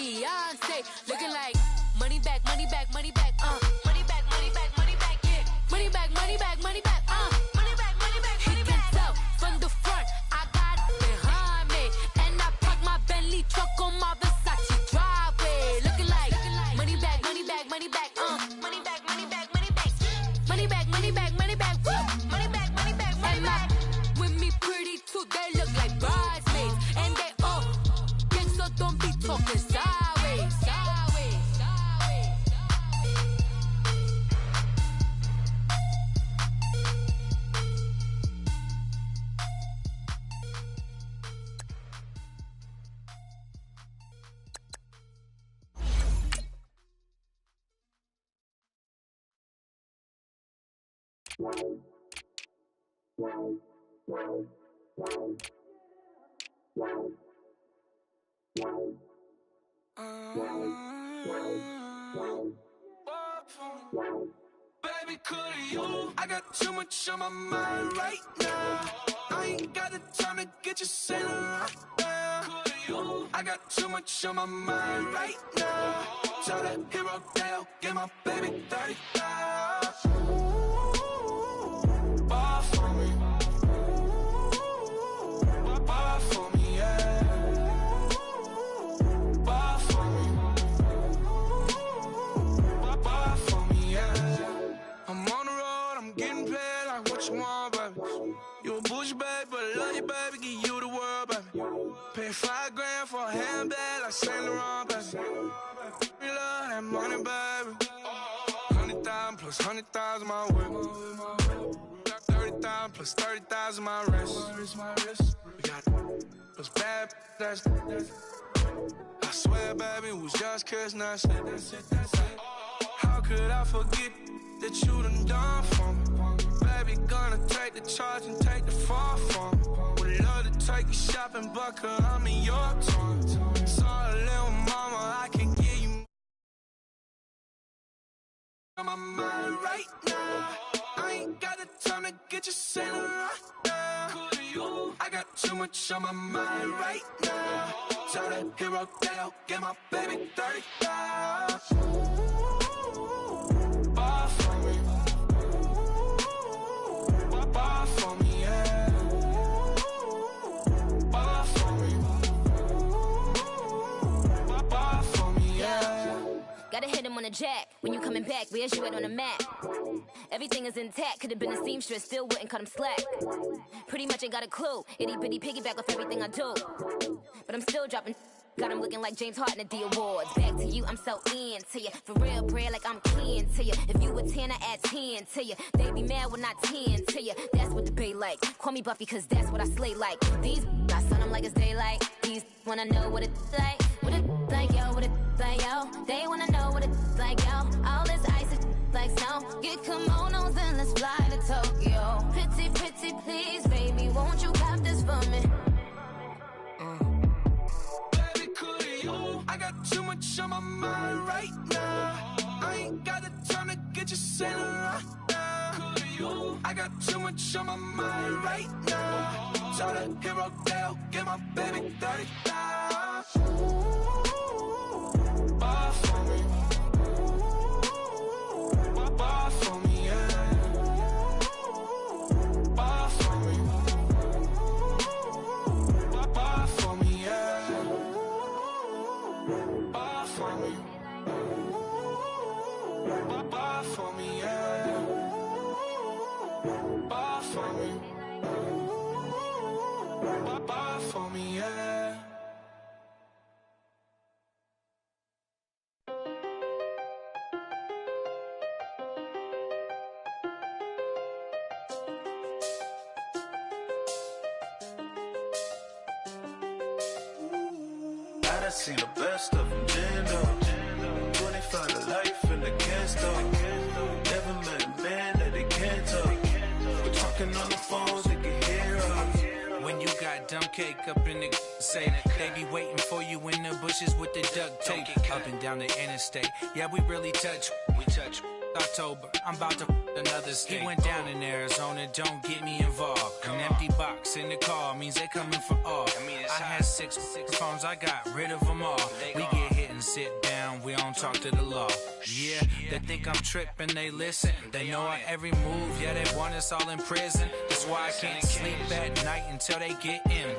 Beyonce. Looking like money back, money back, money back, money back, money back, money back, yeah. Money back, money back, money back, money back, money back, money back. He can tell from the front, I got it behind me. And I park my Bentley truck on my Versace driveway. Looking like money back, money back, money back, money back, money back, money back. Money back, money back, money back, woo. Money back, money back, money back. With me pretty too, they look like bridesmaids. And they all gang, so don't be talking sideways, sideways, sideways. Baby, could you? I got too much on my mind right now. I ain't got the time to get you sailing right now. Could you? I got too much on my mind right now. Tell that hero Dale, get my baby 35. Ball for me. Ball for me, yeah. Ball for me. Ball for me, yeah. I'm on the road, I'm getting paid like what you want, baby. You a bougie, baby, but I love you, baby. Give you the world, baby. Pay $5 grand for a handbag like Saint Laurent, baby. We love that money, baby. 100,000 plus 100,000 my whip. 30,000 plus 30,000 my wrist. We got those bad, that's I swear, baby, it was just kiss, that's it. How could I forget that you done for me? Baby, gonna take the charge and take the fall from me. Would love to take you shopping, but I'm in your time. Sorry, little mama, I can give you on my mind right now. I ain't got the time to get you sailing right now. I got too much on my mind right now. Tell that hero Dale, get my baby 35. Ball for me. Ball for me, yeah. Ball for me. Ball for me, yeah. Gotta hit him on the jack. When you coming back, where's you at on the map? Everything is intact. Could've been a seamstress, still wouldn't cut him slack. Pretty much ain't got a clue. Itty bitty piggyback off everything I do. But I'm still dropping. Got him looking like James Harden at the awards. Back to you, I'm so into you. For real, bread, like I'm kin to you. If you a 10, I add 10 to you. They be mad when I 10 to you. That's what the bay like. Call me Buffy, cause that's what I slay like. These, I sun them like it's daylight. These wanna know what it's like. What it like, yo, what it like, yo. They wanna know what it's like, yo. All this ice is like snow. Get kimonos and let's fly to Tokyo. Pretty, pretty, please, baby, won't you pop this for me? I got too much on my mind right now. I ain't got the time to get you sailing right now. I got too much on my mind right now. Tell that hero Dale, get my baby 35. Ball for me. Ball for me, yeah. Ball for me. Ball for me, yeah. Ball for me. Ball for me, yeah. Ball for me. Ball for me, yeah. I done seen the best of them, Jando. 25 to life in the can't stop. Never met a man that they can't talk. We're talking on the phones, they can hear us. When you got dumb cake up in the say. They be waiting for you in the bushes with the duct tape. Up and down the interstate. Yeah, we really touch. We touch. October, I'm about to another state. He went down in Arizona, don't get me involved. An empty box in the car means they coming for all. I had six phones, I got rid of them all. We get hit and sit down, we don't talk to the law. Yeah, they think I'm tripping, they listen. They know our every move, yeah, they want us all in prison. That's why I can't sleep at night until they get in.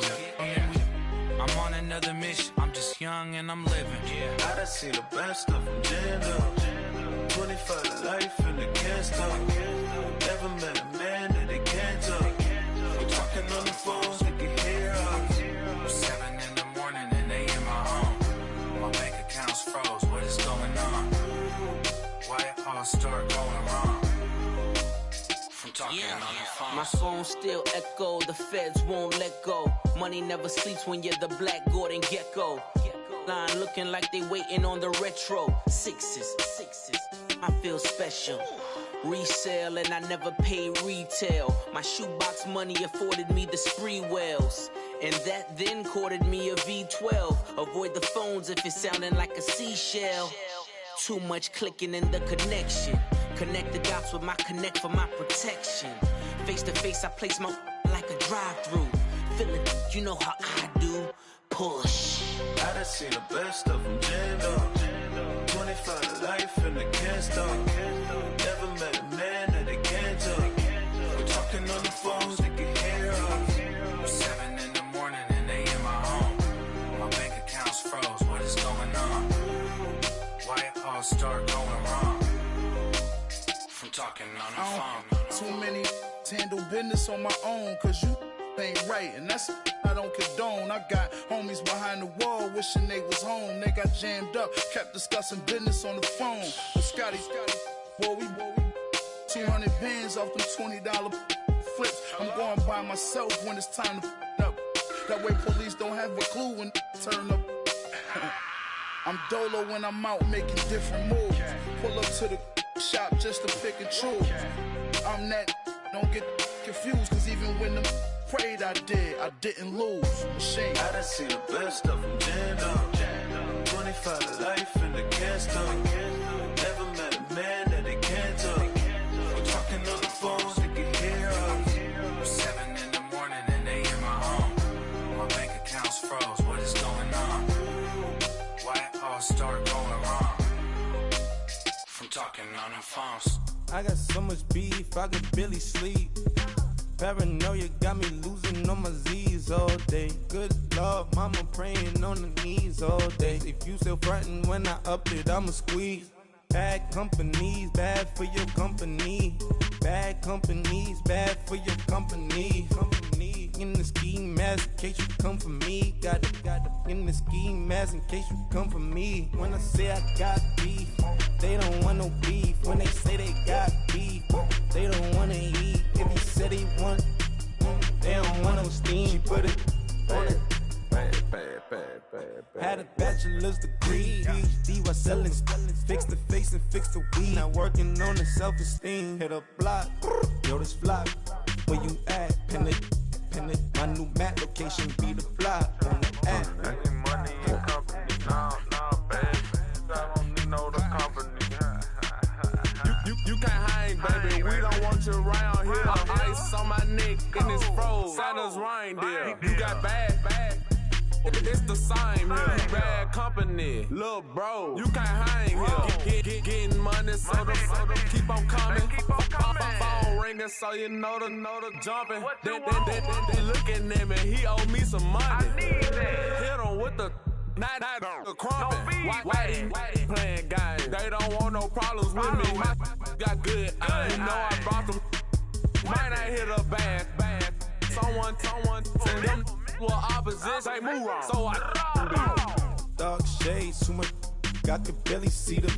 I'm on another mission, I'm just young and I'm living. I done seen the best of them jammed up. 25 to life and they can't stop. Never met a man that they can't talk. Talking on the phones, they can hear us. 7 in the morning and they in my home. My bank account's froze, what is going on? Why it all start going wrong? From talking on the phone. My phone still echo, the feds won't let go. Money never sleeps when you're the Black Gordon Gecko. Line looking like they waiting on the retro. Sixes, I feel special. Resale and I never pay retail. My shoebox money afforded me the spree wells. And that then courted me a V12. Avoid the phones if it's sounding like a seashell. Too much clicking in the connection. Connect the dots with my connect for my protection. Face to face I place my like a drive-through. Feeling, you know how I do. Push. I done seen the best of them jammed up. 25 to life and they can't stop. Never met a man that they can't talk. We're talking on the phones, they can hear us. 7 in the morning and they in my home. My bank account's froze, what is going on? Why it all start going wrong? From talking on the phone. Too many handle business on my own, cause you ain't right, and that's I don't condone. I got homies behind the wall wishing they was home. They got jammed up, kept discussing business on the phone. But Scotty, boy, we 200 bands off them $20 flips. I'm going by myself when it's time to up. That way police don't have a clue when turn up. I'm dolo when I'm out making different moves. Pull up to the shop just to pick and choose. I'm that, don't get confused, cause even when them prayed I didn't lose. Machine. I done seen the best of them jammed up. 25 to life and they can't stop. Never met a man that they can't talk. We're talking on the phones, they can hear us. 7 in the morning and they in my home. My bank account's froze, what is going on? Why it all start going wrong? From talking on the phones. I got so much beef, I could barely sleep. Paranoia got me losing on my Z's all day. Good Lord, mama praying on the knees all day. If you still frontin' when I up it, I'ma squeeze. Bad companies, bad for your company. Bad companies, bad for your company. Company in the ski mask in case you come for me. Got it in the ski mask in case you come for me. When I say I got beef, they don't want no beef. When they say they got beef, they don't wanna eat. If you said he want, they don't want no steam. She put it on it. Had a bachelor's degree, PhD while selling. Fix the face and fix the weed. Now working on the self-esteem. Hit a block, yo this flop. Where you at? Pin it. My new map location be the flop on the app. I need money and company, no, baby. I don't need no the company. You can't hang, baby. We don't want you around here. Ice on my neck and it's froze. Santa's reindeer. You got bad. It's the same here. Bad company, little bro. You can't hang here. Getting money, so the keep on coming. Phone ringing, so you know the jumping. They looking at me. He owe me some money. Hit him with the. Not the crumpin'. Why playing games? They don't want no problems with me. My got good. I ain't know I brought them. Might not hit a bad. Someone tell them were opposition. Say move wrong. So I Dark shades, too much. I could barely see them.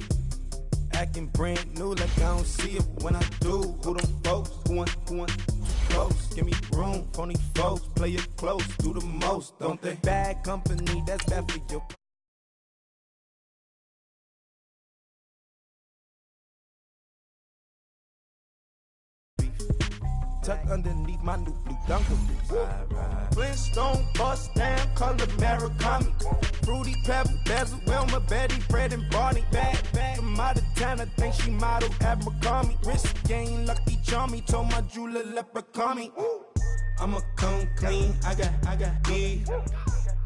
Acting brand new like I don't see it when I do. Who them folks? Who want close? Give me room, phony folks. Play it close, do the most, don't they? Bad company, that's bad for you. tucked underneath my new blue Dunkaroos. Flintstone bust down, color Murakami. Fruity Pebble, Basil, Wilma, Betty, Fred, and Barney. Bad from out of town, I think she modeled at McCarmy. Wrist game, Lucky Charmy, told my jeweler leprechaun me. I'ma come clean, I got beef.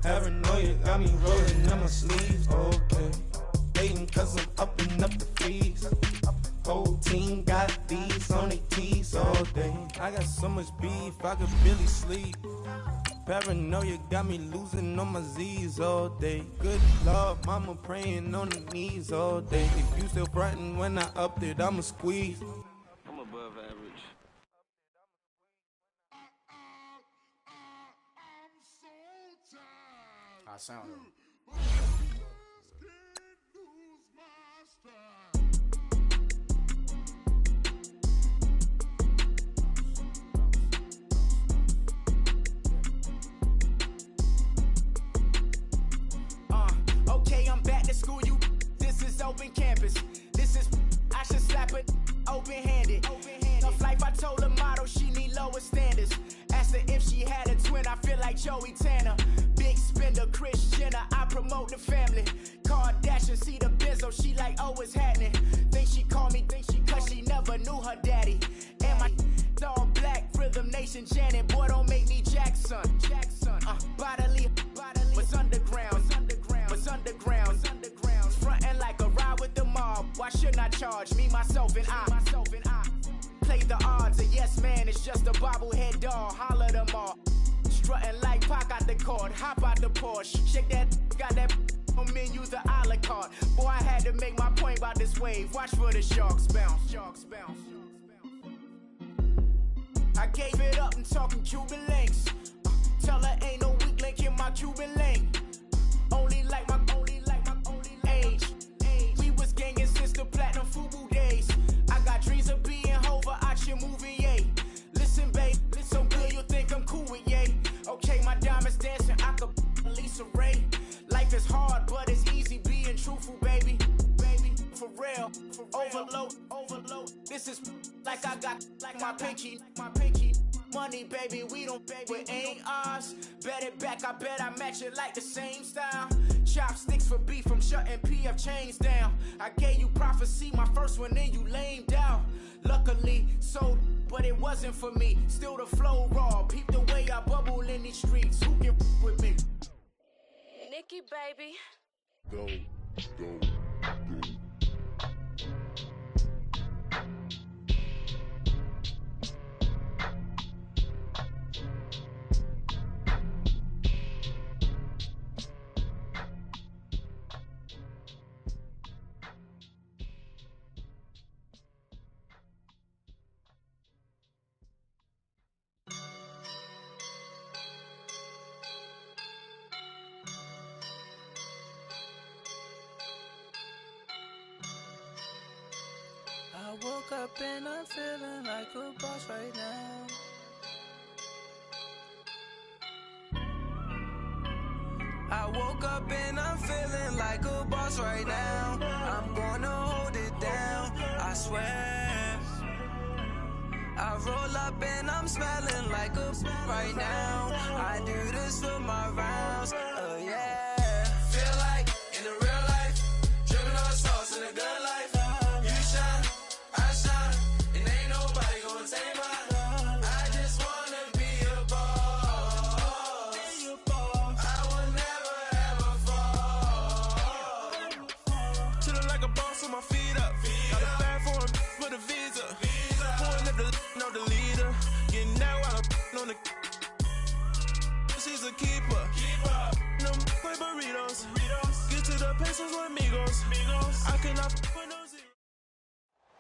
Paranoia got me rolling in my sleeves, okay. Hating cause I'm upping up the fees. Whole team got these on their tees all day. I got so much beef, I could barely sleep. Paranoia got me losing on my Z's all day. Good Lord, mama praying on the knees all day. If you still frontin' when I upped it, I'ma squeeze. I'm above average. I sound it. Okay, I'm back to school, you. This is open campus. This is, I should slap it open-handed. Tough life, I told her motto, she need lower standards. Asked her if she had a twin, I feel like Joey Tanner. Big spender, Kris Jenner, I promote the family. Kardashian, see the Benzo, she like, oh, it's happening. Think she called me, cause she never knew her daddy. And my all black, Rhythm Nation, Janet, boy, don't make me Jackson. Bodily, what's underground, what's underground, frontin' like a ride with the mob. Why shouldn't I charge me, myself, and I? Play the odds, a yes man, it's just a bobblehead doll. Holler them all. Strutting like Pac out the court, hop out the Porsche. Shake that, got that on menu, the a la carte. Boy, I had to make my point about this wave. Watch for the sharks bounce. I gave it up and talking Cuban links. Tell her ain't no weak link in my Cuban link. Only like my age. We was gangin' since the platinum FUBU days. I got dreams of being Hova out your movie, yay. Listen, babe, so good you'll think I'm cool with yay. Okay, my diamonds dancing, I could Lisa Ray. Life is hard, but it's easy being truthful, baby. For real, overload. This is like I got like my pinky. Money, baby, we don't pay, it ain't ours. Bet it back, I bet I match it like the same style. Chopsticks for beef, I'm shutting PF chains down. I gave you prophecy, my first one, then you lamed out. Luckily, sold, but it wasn't for me. Still the flow raw, peep the way I bubble in these streets. Who can with me? Nikki, baby. Go. I woke up and I'm feeling like a boss right now. I woke up and I'm feeling like a boss right now. I'm gonna hold it down, I swear. I roll up and I'm smelling like a right now. I do this for my rounds, yeah. Feel like in the real life, dripping on sauce in a good life.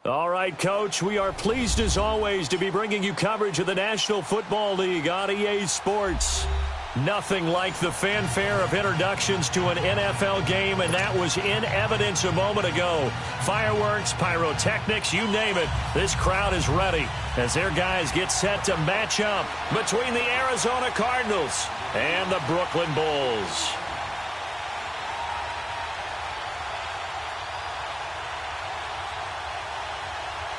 All right, Coach, we are pleased as always to be bringing you coverage of the National Football League on EA Sports. Nothing like the fanfare of introductions to an NFL game, and that was in evidence a moment ago. Fireworks, pyrotechnics, you name it. This crowd is ready as their guys get set to match up between the Arizona Cardinals and the Brooklyn Bulls.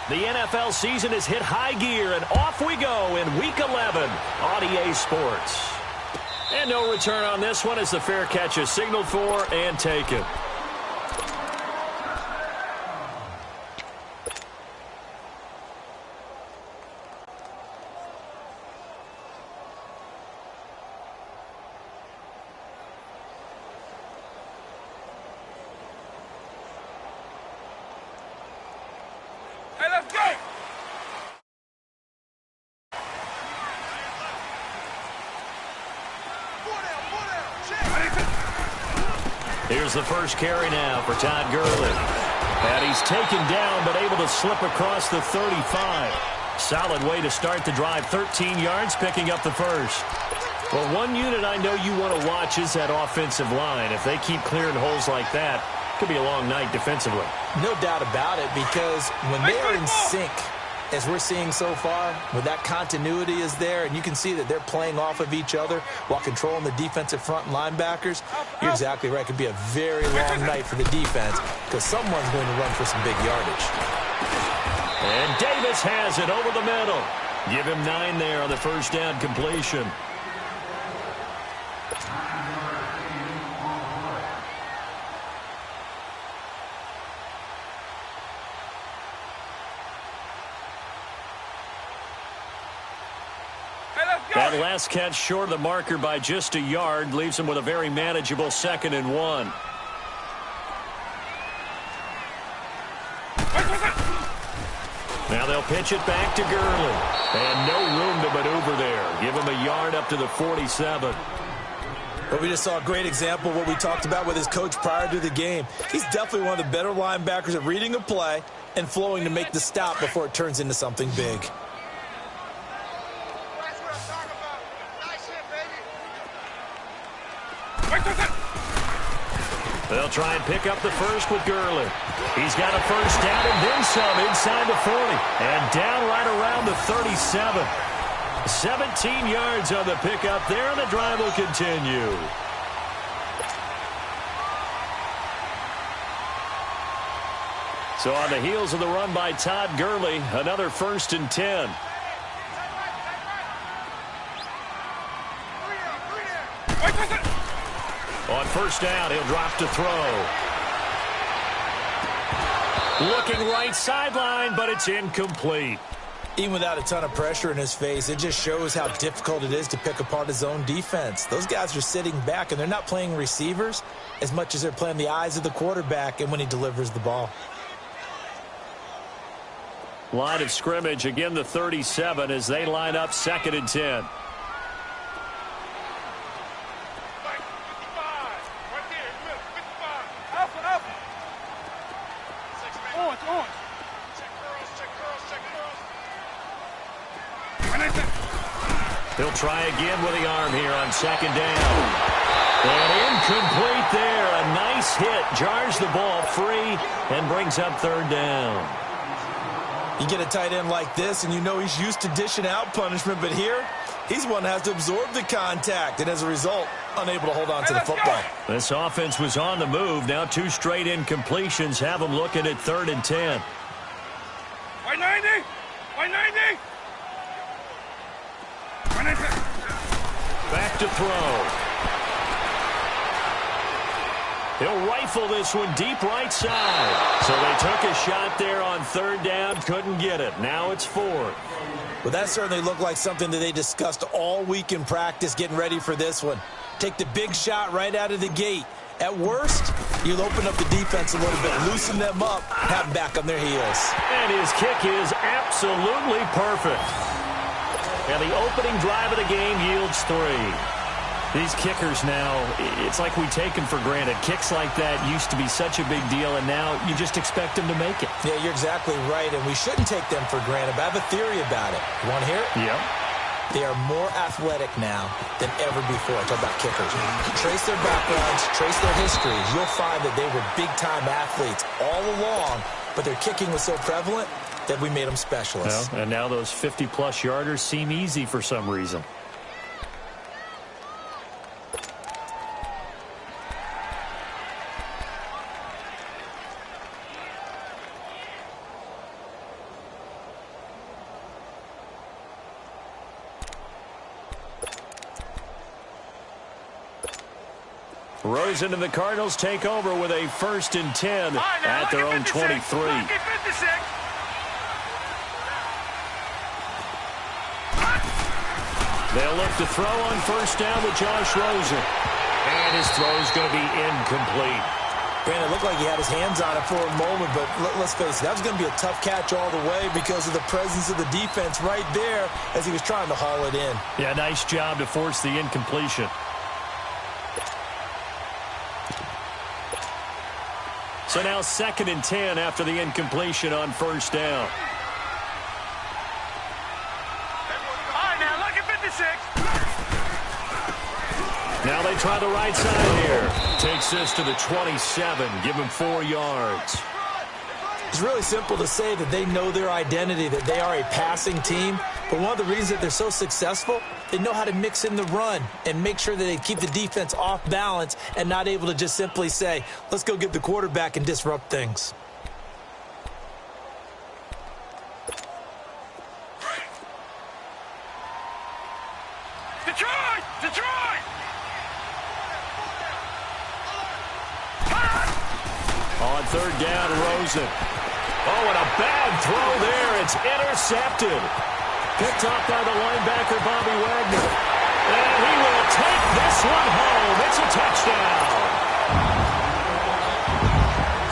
The NFL season has hit high gear, and off we go in Week 11 on EA Sports. And no return on this one as the fair catch is signaled for and taken. Here's the first carry now for Todd Gurley. And he's taken down but able to slip across the 35. Solid way to start the drive. 13 yards, picking up the first. Well, one unit I know you want to watch is that offensive line. If they keep clearing holes like that, it could be a long night defensively. No doubt about it, because when they are in sync, as we're seeing so far, when that continuity is there, and you can see that they're playing off of each other while controlling the defensive front and linebackers, you're exactly right. It could be a very long night for the defense because someone's going to run for some big yardage. And Davis has it over the middle. Give him 9 there on the first down completion. That last catch short of the marker by just a yard leaves him with a very manageable 2nd and 1. Now they'll pitch it back to Gurley. And no room to maneuver there. Give him a yard up to the 47. But we just saw a great example of what we talked about with his coach prior to the game. He's definitely one of the better linebackers at reading a play and flowing to make the stop before it turns into something big. They'll try and pick up the first with Gurley. He's got a first down and then some inside the 40. And down right around the 37. 17 yards on the pickup there, and the drive will continue. So on the heels of the run by Todd Gurley, another 1st and 10. On first down, he'll drop to throw. Looking right sideline, but it's incomplete. Even without a ton of pressure in his face, it just shows how difficult it is to pick apart his own defense. Those guys are sitting back, and they're not playing receivers as much as they're playing the eyes of the quarterback and when he delivers the ball. Line of scrimmage, again the 37 as they line up 2nd and 10. He'll try again with the arm here on 2nd down. And incomplete there. A nice hit. Jars the ball free and brings up 3rd down. You get a tight end like this, and you know he's used to dishing out punishment, but here, he's one that has to absorb the contact, and as a result, unable to hold on to the football. This offense was on the move. Now 2 straight incompletions have them looking at 3rd and 10. White 90! White 90! Back to throw. He'll rifle this one deep right side. So they took a shot there on 3rd down, couldn't get it. Now it's 4th. Well, that certainly looked like something that they discussed all week in practice getting ready for this one. Take the big shot right out of the gate. At worst, you'll open up the defense a little bit, loosen them up, have them back on their heels. And his kick is absolutely perfect. And the opening drive of the game yields 3. These kickers now, it's like we take them for granted. Kicks like that used to be such a big deal, and now you just expect them to make it. Yeah, you're exactly right, and we shouldn't take them for granted. But I have a theory about it. You want to hear it? Yep. They are more athletic now than ever before. I talk about kickers. Trace their backgrounds, trace their histories. You'll find that they were big-time athletes all along, but their kicking was so prevalent that we made them specialists. Well, and now those 50-plus yarders seem easy for some reason. Rosen and the Cardinals take over with a 1st and 10 at their own 23. They'll look to throw on 1st down with Josh Rosen. And his throw is going to be incomplete. Brandon, it looked like he had his hands on it for a moment, but let's face it, that was going to be a tough catch all the way because of the presence of the defense right there as he was trying to haul it in. Yeah, nice job to force the incompletion. So now 2nd and 10 after the incompletion on 1st down. All right, now look at 56. Now they try the right side here. Takes this to the 27. Give him 4 yards. It's really simple to say that they know their identity, that they are a passing team. But one of the reasons that they're so successful, they know how to mix in the run and make sure that they keep the defense off balance and not able to just simply say, let's go get the quarterback and disrupt things. Detroit! Detroit! On 3rd down, Rosen. Oh, and a bad throw there. It's intercepted. Picked off by the linebacker, Bobby Wagner. And he will take this one home. It's a touchdown.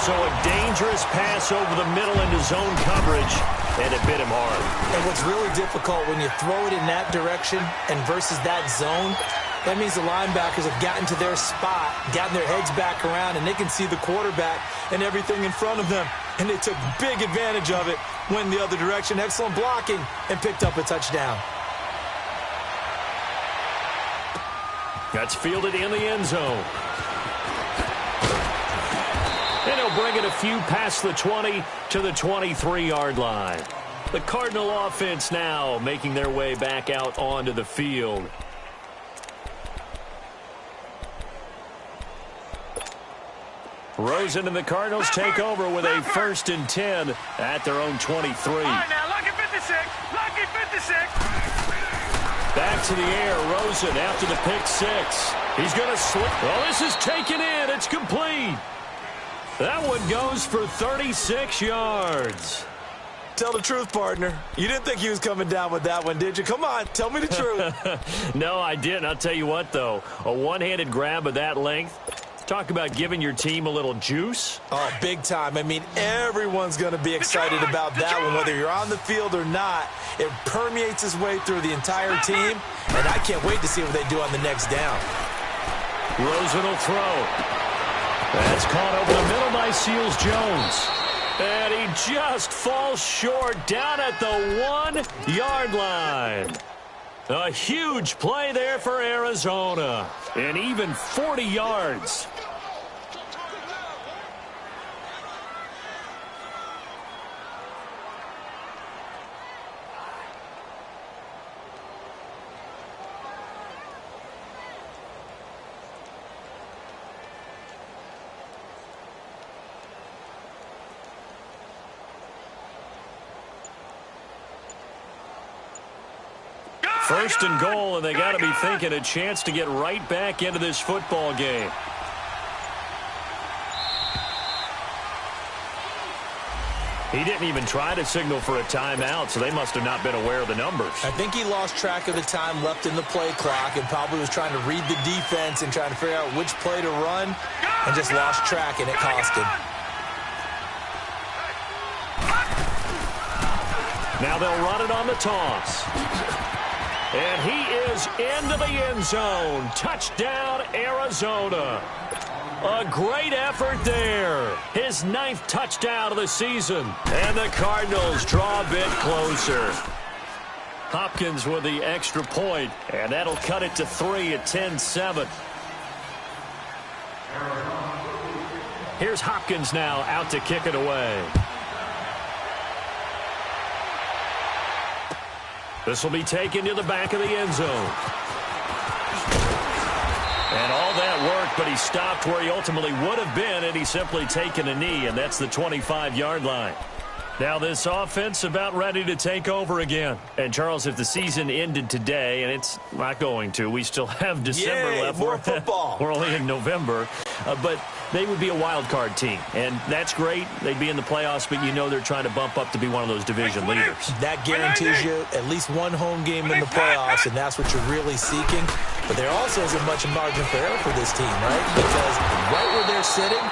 So a dangerous pass over the middle into zone coverage, and it bit him hard. And what's really difficult when you throw it in that direction and versus that zone, that means the linebackers have gotten to their spot, gotten their heads back around, and they can see the quarterback and everything in front of them. And they took big advantage of it, went the other direction, excellent blocking, and picked up a touchdown. That's fielded in the end zone. And he'll bring it a few past the 20 to the 23-yard line. The Cardinal offense now making their way back out onto the field. Rosen and the Cardinals take over with a 1st and 10 at their own 23. All right, now lucky 56. Lucky 56. Back to the air. Rosen after the pick 6. He's going to slip. Well, this is taken in. It's complete. That one goes for 36 yards. Tell the truth, partner. You didn't think he was coming down with that one, did you? Come on, tell me the truth. No, I didn't. I'll tell you what, though. A one-handed grab of that length. Talk about giving your team a little juice. Oh, big time. I mean, everyone's going to be excited about that one, whether you're on the field or not. It permeates its way through the entire team, and I can't wait to see what they do on the next down. Rosen will throw. That's caught over the middle by Seals-Jones. And he just falls short down at the 1-yard line. A huge play there for Arizona. And even 40 yards. First and goal, and they got to be thinking a chance to get right back into this football game. He didn't even try to signal for a timeout, so they must have not been aware of the numbers. I think he lost track of the time left in the play clock and probably was trying to read the defense and trying to figure out which play to run and just lost track, and it cost him. Now they'll run it on the toss. And he is into the end zone. Touchdown, Arizona. A great effort there. His 9th touchdown of the season. And the Cardinals draw a bit closer. Hopkins with the extra point, and that'll cut it to 3 at 10-7. Here's Hopkins now out to kick it away. This will be taken to the back of the end zone. And all that worked, but he stopped where he ultimately would have been, and he's simply taken a knee, and that's the 25-yard line. Now this offense about ready to take over again. And, Charles, if the season ended today, and it's not going to, we still have December left. More football. We're only in November. But they would be a wild card team. And that's great. They'd be in the playoffs, but you know they're trying to bump up to be one of those division leaders. That guarantees you at least one home game in the playoffs, and that's what you're really seeking. But there also isn't much margin for error for this team, right? Because right where they're sitting,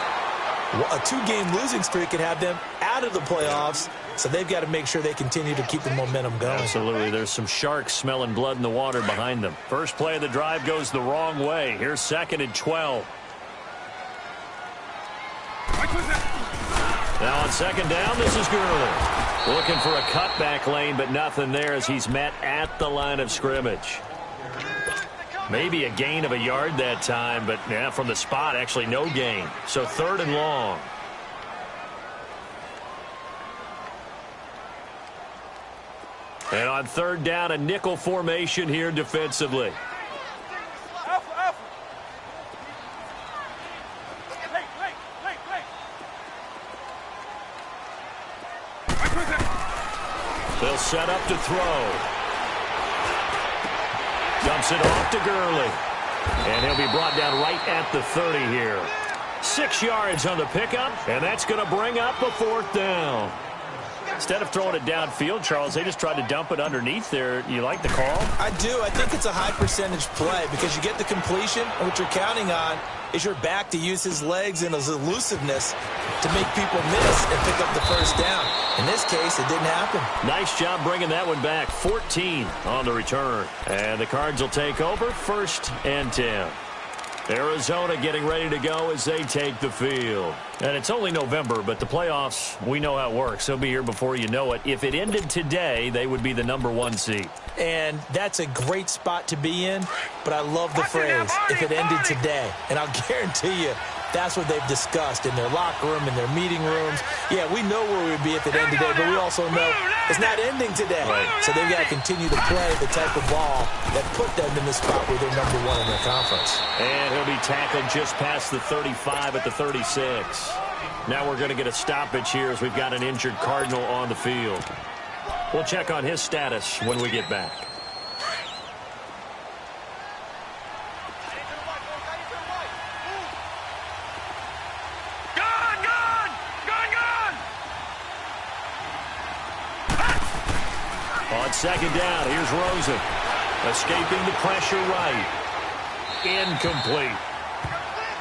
a 2-game losing streak could have them out of the playoffs, so they've got to make sure they continue to keep the momentum going. Absolutely. There's some sharks smelling blood in the water behind them. First play of the drive goes the wrong way. Here's 2nd and 12. Now on 2nd down, this is Gurley. Looking for a cutback lane, but nothing there as he's met at the line of scrimmage. Maybe a gain of a yard that time, but yeah, from the spot, actually no gain. So 3rd and long. And on 3rd down, a nickel formation here defensively. They'll set up to throw. Dumps it off to Gurley. And he'll be brought down right at the 30 here. 6 yards on the pickup, and that's going to bring up a 4th down. Instead of throwing it downfield, Charles, they just tried to dump it underneath there. You like the call? I do. I think it's a high-percentage play because you get the completion, and what you're counting on is your back to use his legs and his elusiveness to make people miss and pick up the 1st down. In this case, it didn't happen. Nice job bringing that one back. 14 on the return. And the Cards will take over 1st and 10. Arizona getting ready to go as they take the field. And it's only November, but the playoffs, we know how it works. They'll be here before you know it. If it ended today, they would be the #1 seed. And that's a great spot to be in, but I love the phrase, if it ended today. And I'll guarantee you, that's what they've discussed in their locker room, in their meeting rooms. Yeah, we know where we'd be if it ended today, but we also know it's not ending today. Right. So they've got to continue to play the type of ball that put them in the spot where they're #1 in their conference. And he'll be tackled just past the 35 at the 36. Now we're going to get a stoppage here as we've got an injured Cardinal on the field. We'll check on his status when we get back. On 2nd down, here's Rosen. Escaping the pressure right. Incomplete.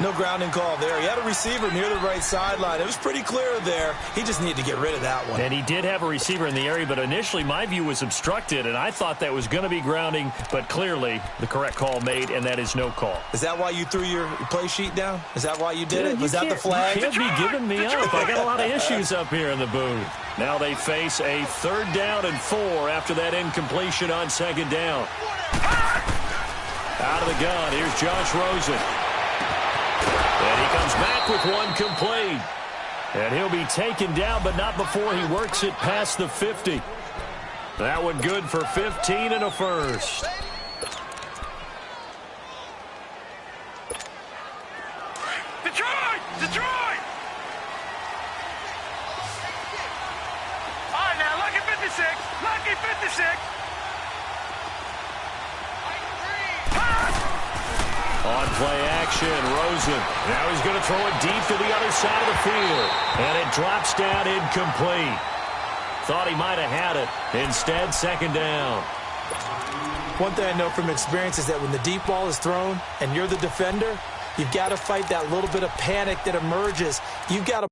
No grounding call there. He had a receiver near the right sideline. It was pretty clear there. He just needed to get rid of that one. And he did have a receiver in the area, but initially my view was obstructed, and I thought that was going to be grounding, but clearly the correct call made, and that is no call. Is that why you threw your play sheet down? Is that why you did it? Was that the flag? You can't be giving me up. I got a lot of issues up here in the booth. Now they face a 3rd down and 4 after that incompletion on 2nd down. Out of the gun, here's Josh Rosen. And he comes back with one complete. And he'll be taken down, but not before he works it past the 50. That one good for 15 and a 1st. Detroit! Detroit! All right, now, lucky 56. Lucky 56. On play action, Rosen. Now he's going to throw it deep to the other side of the field. And it drops down incomplete. Thought he might have had it. Instead, 2nd down. One thing I know from experience is that when the deep ball is thrown and you're the defender, you've got to fight that little bit of panic that emerges. You've got to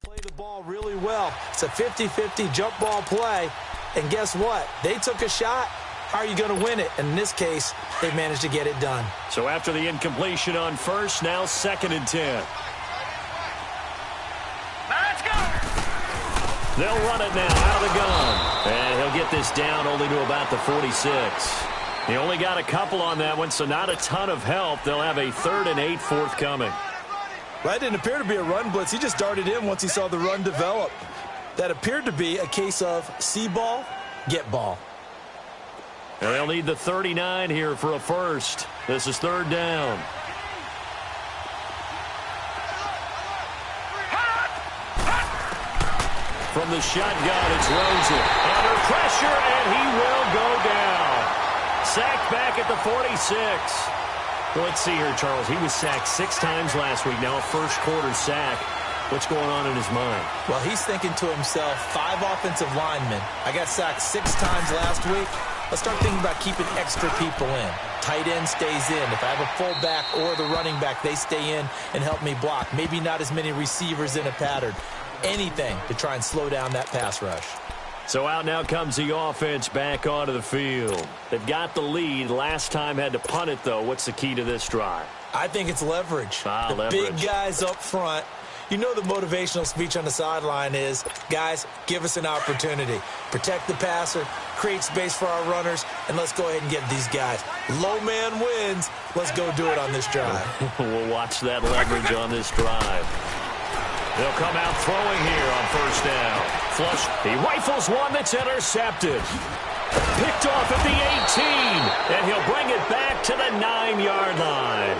play the ball really well. It's a 50-50 jump ball play. And guess what? They took a shot. how are you going to win it? And in this case, they managed to get it done. So after the incompletion on first, now 2nd and 10. Let's go! They'll run it now out of the gun. And he'll get this down only to about the 46. He only got a couple on that one, so not a ton of help. They'll have a 3rd and 8 forthcoming. That didn't appear to be a run blitz. He just darted in once he saw the run develop. That appeared to be a case of see ball, get ball. And they'll need the 39 here for a first. This is 3rd down. From the shotgun, it's Rosen. Under pressure, and he will go down. Sacked back at the 46. Well, let's see here, Charles. He was sacked 6 times last week. Now a first-quarter sack. What's going on in his mind? Well, he's thinking to himself, 5 offensive linemen. I got sacked 6 times last week. Let's start thinking about keeping extra people in. Tight end stays in. If I have a fullback or the running back, they stay in and help me block. Maybe not as many receivers in a pattern. Anything to try and slow down that pass rush. So out now comes the offense back onto the field. They've got the lead. Last time had to punt it, though. What's the key to this drive? I think it's leverage. The leverage. Big guys up front. You know the motivational speech on the sideline is, guys, give us an opportunity. Protect the passer, create space for our runners, and let's go ahead and get these guys. Low man wins. Let's go do it on this drive. We'll watch that leverage on this drive. They'll come out throwing here on first down. Flush. He rifles one that's intercepted. Picked off at the 18. And he'll bring it back to the 9-yard line.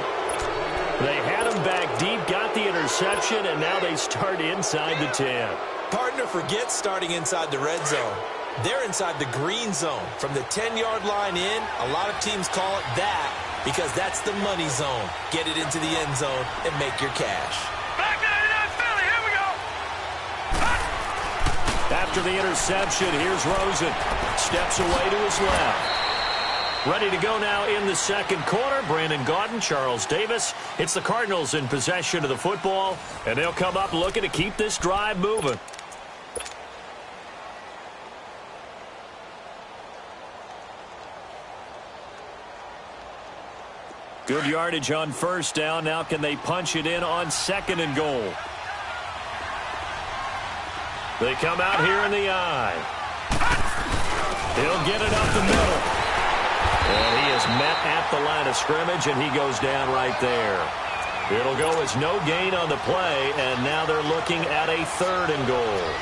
They had him back deep, got the interception, and now they start inside the 10. Partner, forget starting inside the red zone. They're inside the green zone. From the 10-yard line in, a lot of teams call it that because that's the money zone. Get it into the end zone and make your cash. Back to 99 Philly, here we go! After the interception, here's Rosen. Steps away to his left. Ready to go now in the second quarter. Brandon Gaudin, Charles Davis. It's the Cardinals in possession of the football, and they'll come up looking to keep this drive moving. Good yardage on first down. Now can they punch it in on 2nd and goal? They come out here in the eye. He'll get it up the middle. And he is met at the line of scrimmage, and he goes down right there. It'll go as no gain on the play, and now they're looking at a 3rd and goal.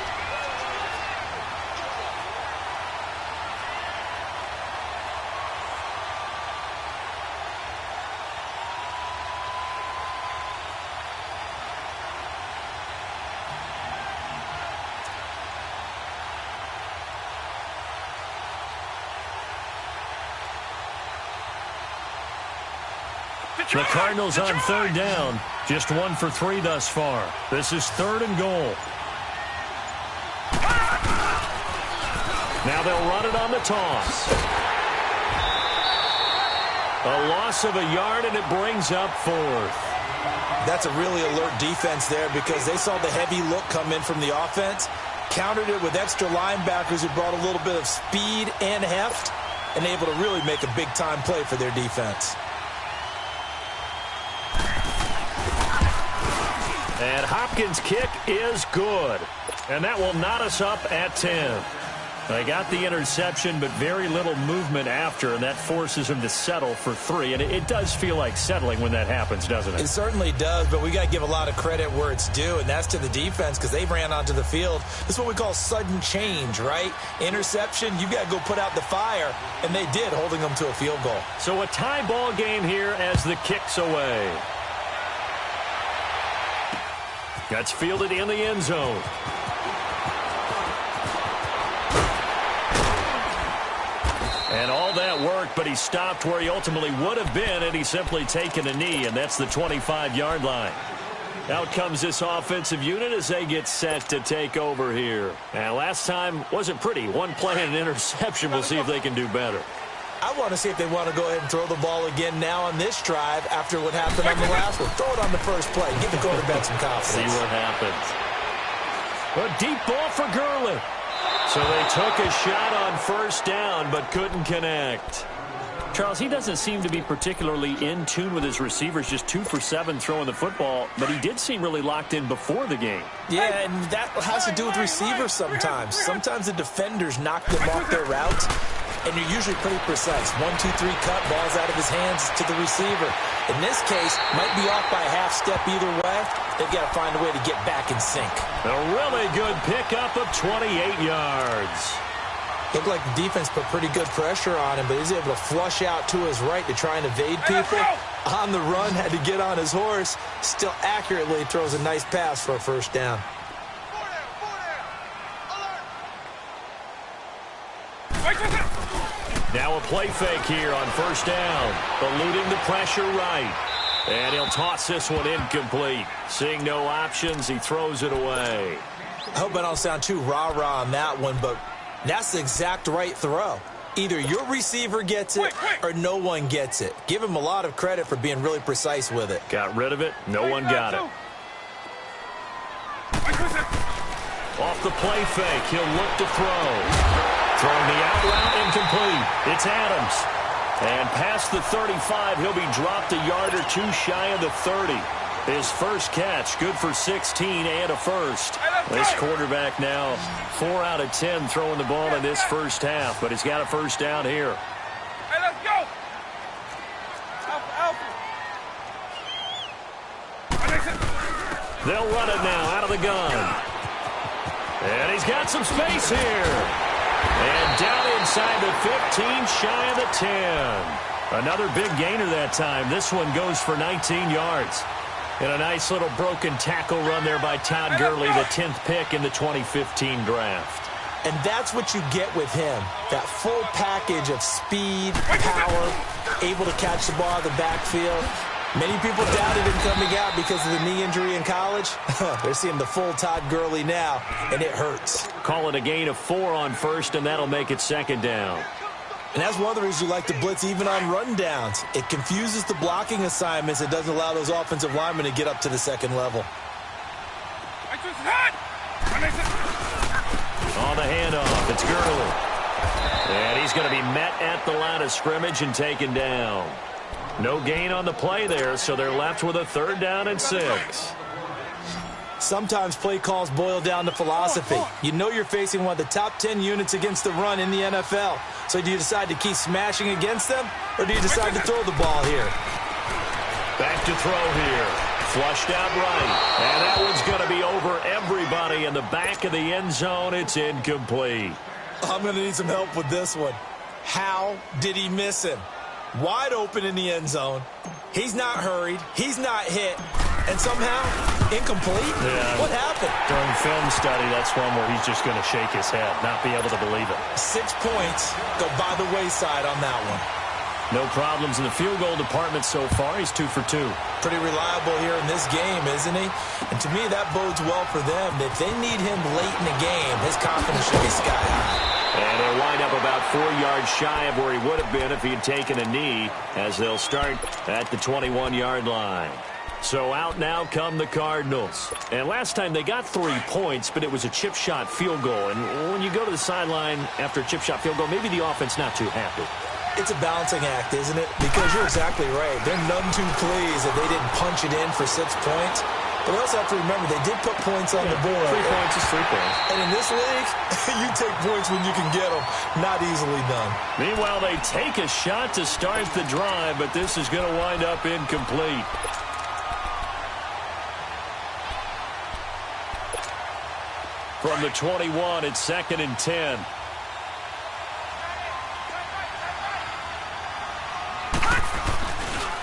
The Cardinals on 3rd down. Just 1 for 3 thus far. This is 3rd and goal. Now they'll run it on the toss. A loss of a yard, and it brings up 4th. That's a really alert defense there because they saw the heavy look come in from the offense, countered it with extra linebackers who brought a little bit of speed and heft, and able to really make a big-time play for their defense. And Hopkins' kick is good. And that will knot us up at 10. They got the interception, but very little movement after, and that forces him to settle for 3. And it does feel like settling when that happens, doesn't it? It certainly does, but we got to give a lot of credit where it's due, and that's to the defense because they ran onto the field. This is what we call sudden change, right? Interception, you got to go put out the fire, and they did, holding them to a field goal. So a tie ball game here as the kick's away. That's fielded in the end zone. And all that worked, but he stopped where he ultimately would have been had he simply taken a knee, and that's the 25-yard line. Out comes this offensive unit as they get set to take over here. And last time wasn't pretty. 1 play and an interception. We'll see if they can do better. I want to see if they want to go ahead and throw the ball again now on this drive after what happened on the last one. Throw it on the first play. Give the quarterback some confidence. See what happens. A deep ball for Gurley. So they took a shot on first down, but couldn't connect. Charles, he doesn't seem to be particularly in tune with his receivers, just 2 for 7 throwing the football, but he did seem really locked in before the game. Yeah, and that has to do with receivers sometimes. Sometimes the defenders knock them off their route, and you're usually pretty precise. 1, 2, 3 cut, ball's out of his hands to the receiver. In this case, might be off by a half step either way. They've got to find a way to get back in sync. A really good pickup of 28 yards. Looked like the defense put pretty good pressure on him, but he's able to flush out to his right to try and evade people. On the run, had to get on his horse. Still accurately throws a nice pass for a first down. Now a play fake here on first down. Eluding the pressure right. And he'll toss this one incomplete. Seeing no options, he throws it away. I hope I don't sound too rah-rah on that one, but that's the exact right throw. Either your receiver gets it or no one gets it. Give him a lot of credit for being really precise with it. Got rid of it. No one got it. Off the play fake, he'll look to throw. Throwing the out route incomplete. It's Adams. And past the 35, he'll be dropped a yard or two shy of the 30. His first catch, good for 16 and a first. This quarterback now 4 out of 10 throwing the ball in this first half, but he's got a first down here. Hey, let's go. They'll run it now out of the gun. And he's got some space here. And down inside the 15, shy of the 10. Another big gainer that time. This one goes for 19 yards. And a nice little broken tackle run there by Todd Gurley, the 10th pick in the 2015 draft. And that's what you get with him. That full package of speed, power, able to catch the ball out of the backfield. Many people doubted him coming out because of the knee injury in college. They're seeing the full Todd Gurley now, and it hurts. Call it a gain of 4 on first, and that'll make it second down. And that's one of the reasons you like to blitz even on run downs. It confuses the blocking assignments. It doesn't allow those offensive linemen to get up to the second level. On the handoff, it's Gurley. And he's going to be met at the line of scrimmage and taken down. No gain on the play there, so they're left with a 3rd down and 6. Sometimes play calls boil down to philosophy. You know you're facing one of the top 10 units against the run in the NFL. So do you decide to keep smashing against them, or do you decide to throw the ball here? Back to throw here. Flushed out right. And that one's going to be over everybody in the back of the end zone. It's incomplete. I'm going to need some help with this one. How did he miss him? Wide open in the end zone. He's not hurried. He's not hit. And somehow, incomplete? Yeah. What happened? During film study, that's one where he's just going to shake his head, not be able to believe it. 6 points go by the wayside on that one. No problems in the field goal department so far. He's 2 for 2. Pretty reliable here in this game, isn't he? And to me, that bodes well for them. If they need him late in the game, his confidence should be sky high. And they'll wind up about 4 yards shy of where he would have been if he had taken a knee, as they'll start at the 21-yard line. So out now come the Cardinals. And last time they got 3 points, but it was a chip shot field goal. And when you go to the sideline after a chip shot field goal, maybe the offense not too happy. It's a balancing act, isn't it? Because you're exactly right. They're none too pleased that they didn't punch it in for 6 points. But they also have to remember they did put points on the board. 3 points is 3 points. And in this league, you take points when you can get them. Not easily done. Meanwhile, they take a shot to start the drive, but this is going to wind up incomplete. From the 21, it's 2nd and 10.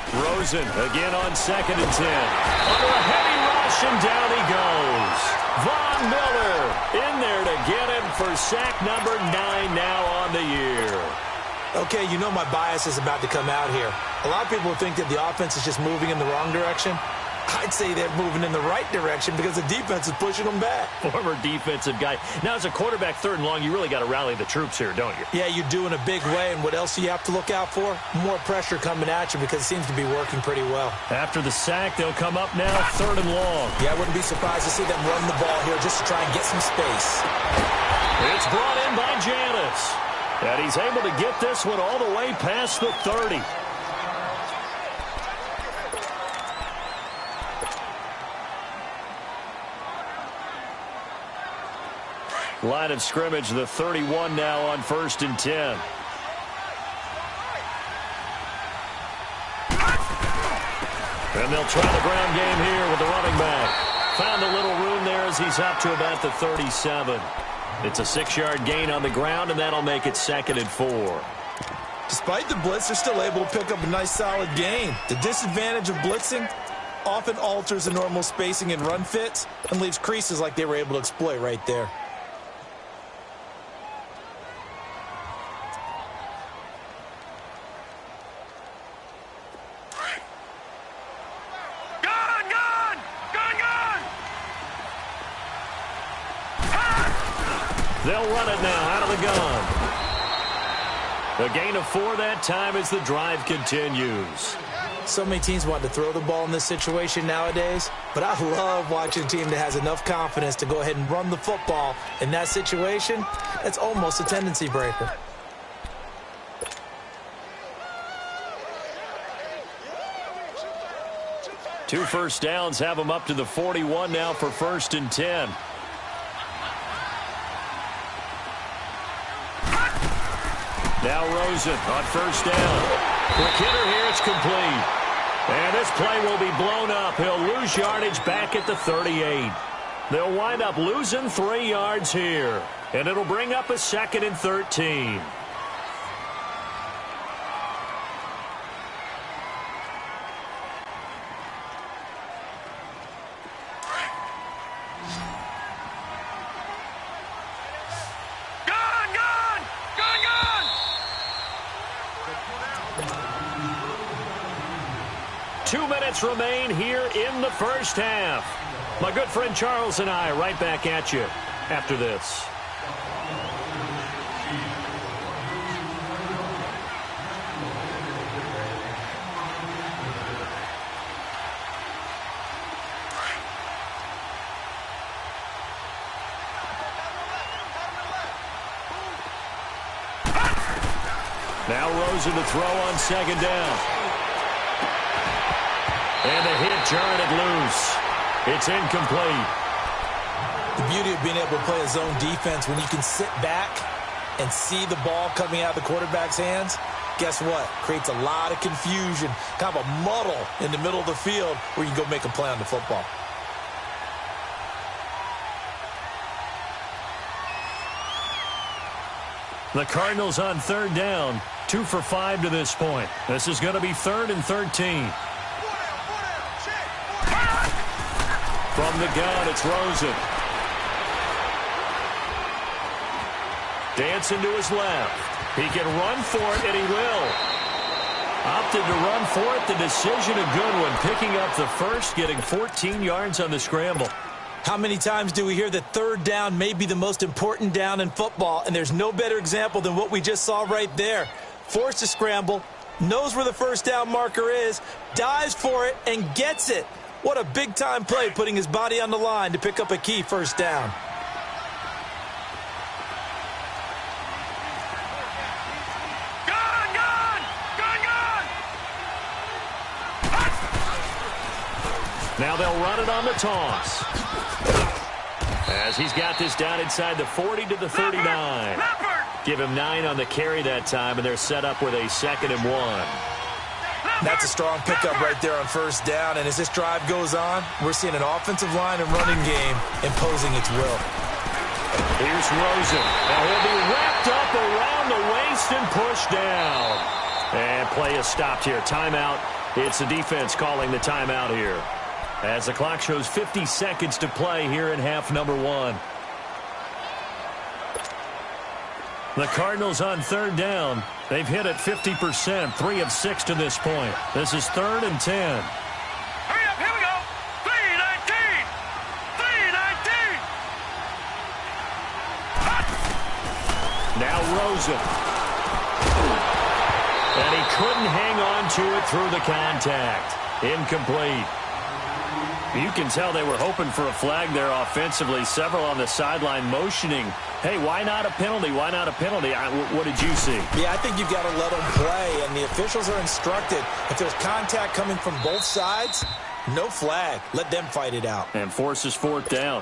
Rosen again on 2nd and 10. Under a heavy rush, and down he goes. Von Miller in there to get him for sack number 9 now on the year. Okay, you know my bias is about to come out here. A lot of people think that the offense is just moving in the wrong direction. I'd say they're moving in the right direction because the defense is pushing them back. Former defensive guy. Now, as a quarterback, 3rd and long, you really got to rally the troops here, don't you? Yeah, you do in a big way. And what else do you have to look out for? More pressure coming at you because it seems to be working pretty well. After the sack, they'll come up now 3rd and long. Yeah, I wouldn't be surprised to see them run the ball here just to try and get some space. It's brought in by Janis. And he's able to get this one all the way past the 30. Line of scrimmage, the 31 now on 1st and 10. And they'll try the ground game here with the running back. Found a little room there as he's up to about the 37. It's a 6-yard gain on the ground, and that'll make it 2nd and 4. Despite the blitz, they're still able to pick up a nice solid gain. The disadvantage of blitzing often alters the normal spacing and run fits and leaves creases like they were able to exploit right there. They'll run it now out of the gun. A gain of 4 that time as the drive continues. So many teams want to throw the ball in this situation nowadays, but I love watching a team that has enough confidence to go ahead and run the football in that situation. That's almost a tendency breaker. Two first downs have them up to the 41 now for 1st and 10. Now Rosen on 1st down. Quick hitter here, it's complete. And this play will be blown up. He'll lose yardage back at the 38. They'll wind up losing 3 yards here. And it'll bring up a 2nd and 13. Remain here in the first half. My good friend Charles and I right back at you after this. Now Rosen to throw on 2nd down. And the hit jarred it loose. It's incomplete. The beauty of being able to play a zone defense when you can sit back and see the ball coming out of the quarterback's hands, guess what? Creates a lot of confusion, kind of a muddle in the middle of the field where you can go make a play on the football. The Cardinals on 3rd down, 2 for 5 to this point. This is going to be 3rd and 13. From the gun, it's Rosen. Dancing to his left. He can run for it, and he will. Opted to run for it. The decision a good one. Picking up the first, getting 14 yards on the scramble. How many times do we hear that 3rd down may be the most important down in football, and there's no better example than what we just saw right there. Forced to scramble, knows where the 1st down marker is, dives for it, and gets it. What a big-time play, putting his body on the line to pick up a key 1st down. Now they'll run it on the toss. As he's got this down inside the 40 to the 39. Give him 9 on the carry that time, and they're set up with a 2nd and 1. That's a strong pickup right there on 1st down, and as this drive goes on, we're seeing an offensive line and running game imposing its will. Here's Rosen. Now he'll be wrapped up around the waist and pushed down. And play is stopped here. Timeout. It's the defense calling the timeout here. As the clock shows 50 seconds to play here in half number 1. The Cardinals on 3rd down. They've hit it 50%, 3 of 6 to this point. This is 3rd and 10. Hurry up, here we go. now Rosen. And he couldn't hang on to it through the contact. Incomplete. You can tell they were hoping for a flag there offensively. Several on the sideline motioning, hey, why not a penalty? Why not a penalty? What did you see? Yeah, I think you've got to let them play, and the officials are instructed. If there's contact coming from both sides, no flag. Let them fight it out. And forces fourth down.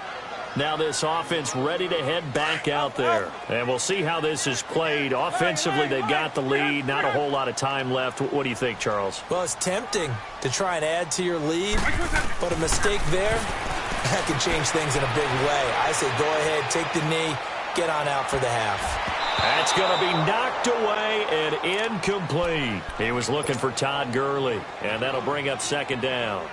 Now this offense ready to head back out there. And we'll see how this is played. Offensively, they've got the lead. Not a whole lot of time left. What do you think, Charles? Well, it's tempting to try and add to your lead, but a mistake there, that can change things in a big way. I say go ahead, take the knee, get on out for the half. That's going to be knocked away and incomplete. He was looking for Todd Gurley, and that'll bring up second down.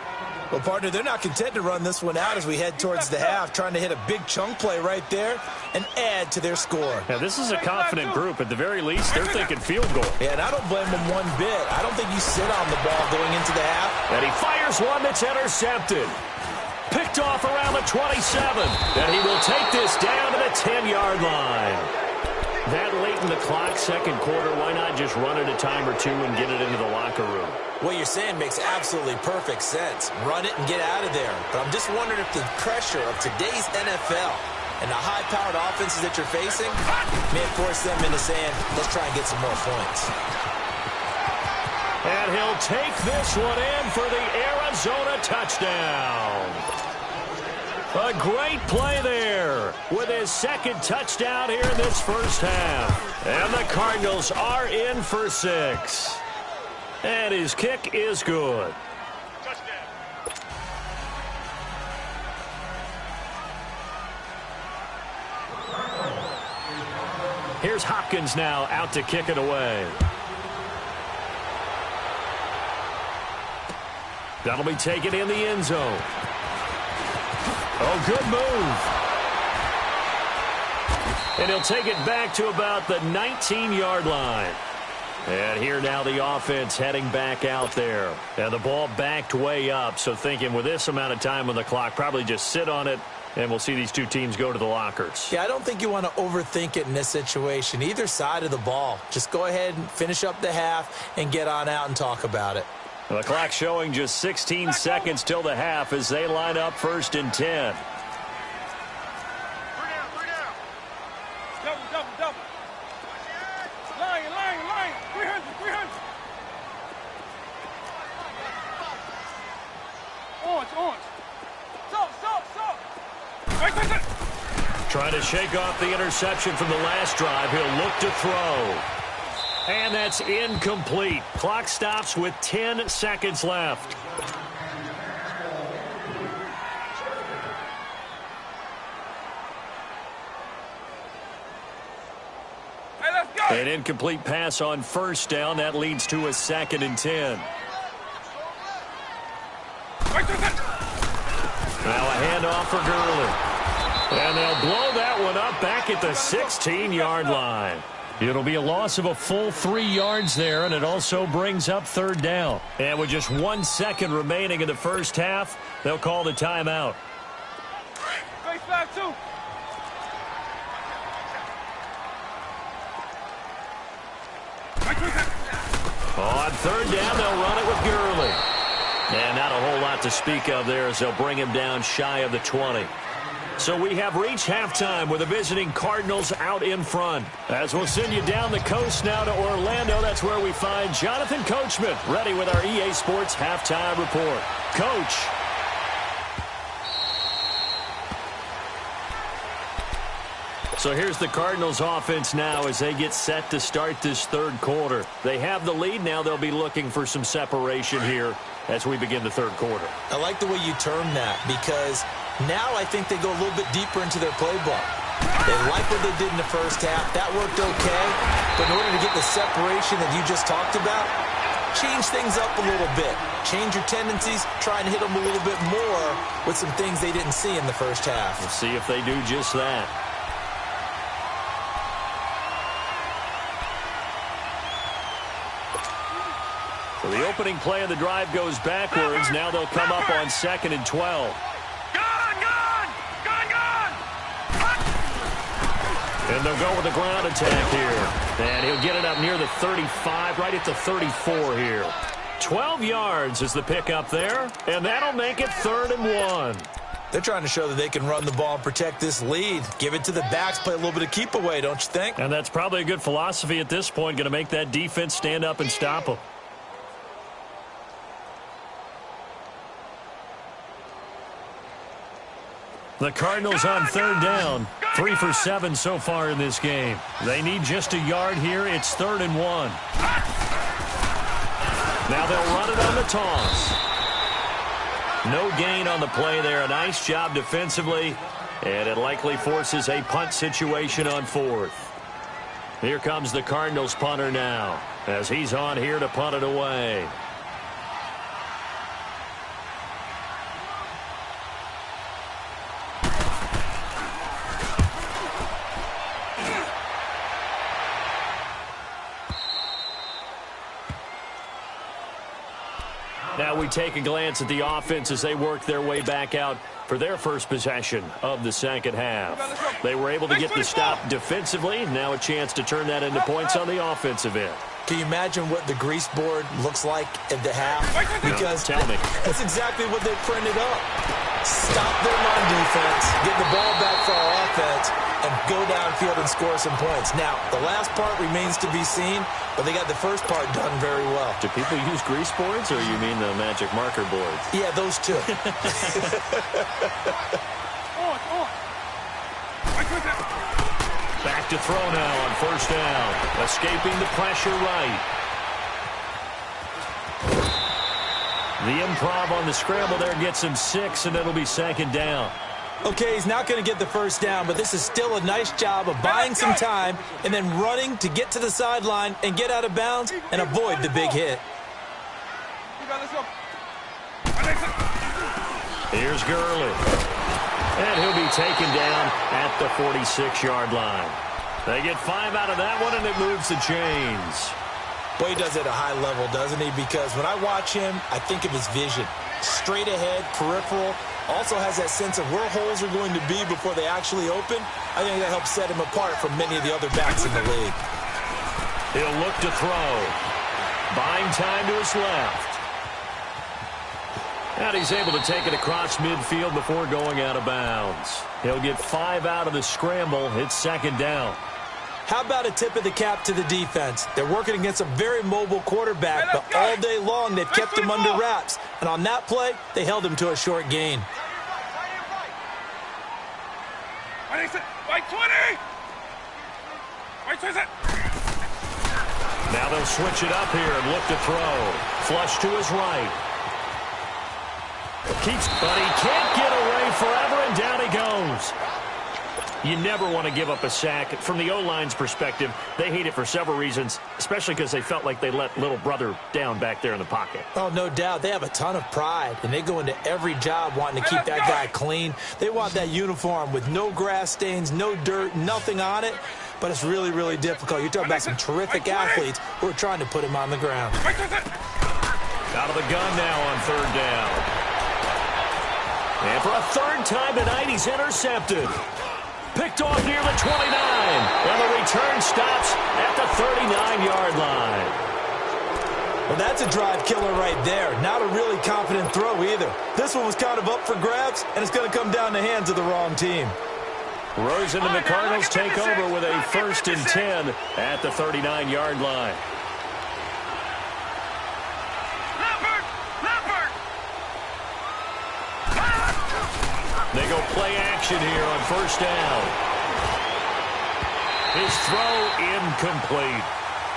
Well, partner, they're not content to run this one out as we head towards the half, trying to hit a big chunk play right there and add to their score. Now, this is a confident group. At the very least, they're thinking field goal. Yeah, and I don't blame them one bit. I don't think you sit on the ball going into the half. And he fires one that's intercepted. Picked off around the 27. And he will take this down to the 10-yard line. That late in the clock, second quarter, why not just run it a time or two and get it into the locker room? What you're saying makes absolutely perfect sense. Run it and get out of there. But I'm just wondering if the pressure of today's NFL and the high-powered offenses that you're facing may force them into saying, let's try and get some more points. And he'll take this one in for the Arizona touchdown. A great play there with his second touchdown here in this first half. And the Cardinals are in for 6. And his kick is good. Here's Hopkins now out to kick it away. That'll be taken in the end zone. Oh, good move. And he'll take it back to about the 19-yard line. And here now the offense heading back out there. And the ball backed way up. So thinking with this amount of time on the clock, probably just sit on it, and we'll see these two teams go to the lockers. Yeah, I don't think you want to overthink it in this situation. Either side of the ball. Just go ahead and finish up the half and get on out and talk about it. The clock showing just 16 seconds till the half as they line up 1st and 10. Double. Line. 300. Orange. Stop. Right. Trying to shake off the interception from the last drive. He'll look to throw. And that's incomplete. Clock stops with 10 seconds left. Hey, let's go. An incomplete pass on first down. That leads to a 2nd and 10. Now a handoff for Gurley. And they'll blow that one up back at the 16-yard line. It'll be a loss of a full 3 yards there, and it also brings up 3rd down. And with just 1 second remaining in the first half, they'll call the timeout. Face 5-2. On 3rd down, they'll run it with Gurley. And not a whole lot to speak of there as they'll bring him down shy of the 20. So we have reached halftime with the visiting Cardinals out in front. As we'll send you down the coast now to Orlando, that's where we find Jonathan Coachman ready with our EA Sports Halftime Report. Coach. So here's the Cardinals offense now as they get set to start this 3rd quarter. They have the lead now. They'll be looking for some separation here as we begin the 3rd quarter. I like the way you term that because now I think they go a little bit deeper into their playbook. They like what they did in the first half. That worked okay. But in order to get the separation that you just talked about, change things up a little bit. Change your tendencies. Try and hit them a little bit more with some things they didn't see in the first half. We'll see if they do just that. So the opening play of the drive goes backwards. Now they'll come up on 2nd and 12. Gone! And And they'll go with the ground attack here. And he'll get it up near the 35, right at the 34 here. 12 yards is the pickup there, and that'll make it 3rd and 1. They're trying to show that they can run the ball and protect this lead. Give it to the backs, play a little bit of keep away, don't you think? And that's probably a good philosophy at this point, going to make that defense stand up and stop them. The Cardinals on 3rd down, 3 for 7 so far in this game. They need just a yard here. It's 3rd and 1. Now they'll run it on the toss. No gain on the play there. A nice job defensively, and it likely forces a punt situation on 4th. Here comes the Cardinals punter now, as he's on here to punt it away. Now we take a glance at the offense as they work their way back out for their first possession of the second half. They were able to get the stop defensively. Now a chance to turn that into points on the offensive end. Can you imagine what the grease board looks like at the half? Because tell me. That's exactly what they printed up. Stop them on defense, get the ball back for our offense, and go downfield and score some points. Now, the last part remains to be seen, but they got the first part done very well. Do people use grease boards, or you mean the magic marker boards? Yeah, those two. Back to throw now on 1st down. Escaping the pressure right. The improv on the scramble there gets him 6, and it'll be 2nd down. Okay, he's not going to get the first down, but this is still a nice job of buying some time and then running to get to the sideline and get out of bounds and avoid the big hit. Here's Gurley. And he'll be taken down at the 46-yard line. They get 5 out of that one, and it moves the chains. Boy, he does it at a high level, doesn't he? Because when I watch him, I think of his vision. Straight ahead, peripheral. Also has that sense of where holes are going to be before they actually open. I think that helps set him apart from many of the other backs in the league. He'll look to throw. Buying time to his left. And he's able to take it across midfield before going out of bounds. He'll get 5 out of the scramble. It's 2nd down. How about a tip of the cap to the defense? They're working against a very mobile quarterback, but all day long they've kept him under wraps. And on that play, they held him to a short gain. Now they'll switch it up here and look to throw. Flush to his right. Keeps, but he can't get away forever, and down he goes. You never want to give up a sack. From the O-line's perspective, they hate it for several reasons, especially because they felt like they let little brother down back there in the pocket. Oh, no doubt. They have a ton of pride, and they go into every job wanting to keep that guy clean. They want that uniform with no grass stains, no dirt, nothing on it, but it's really, really difficult. You're talking about some terrific athletes who are trying to put him on the ground. Out of the gun now on 3rd down. And for a 3rd time tonight, he's intercepted. Picked off near the 29, and the return stops at the 39-yard line. Well, that's a drive killer right there. Not a really confident throw either. This one was kind of up for grabs, and it's going to come down the hands of the wrong team. Rosen and the Cardinals take over with a 1st and 10 at the 39-yard line. They go play action here on 1st down. His throw incomplete.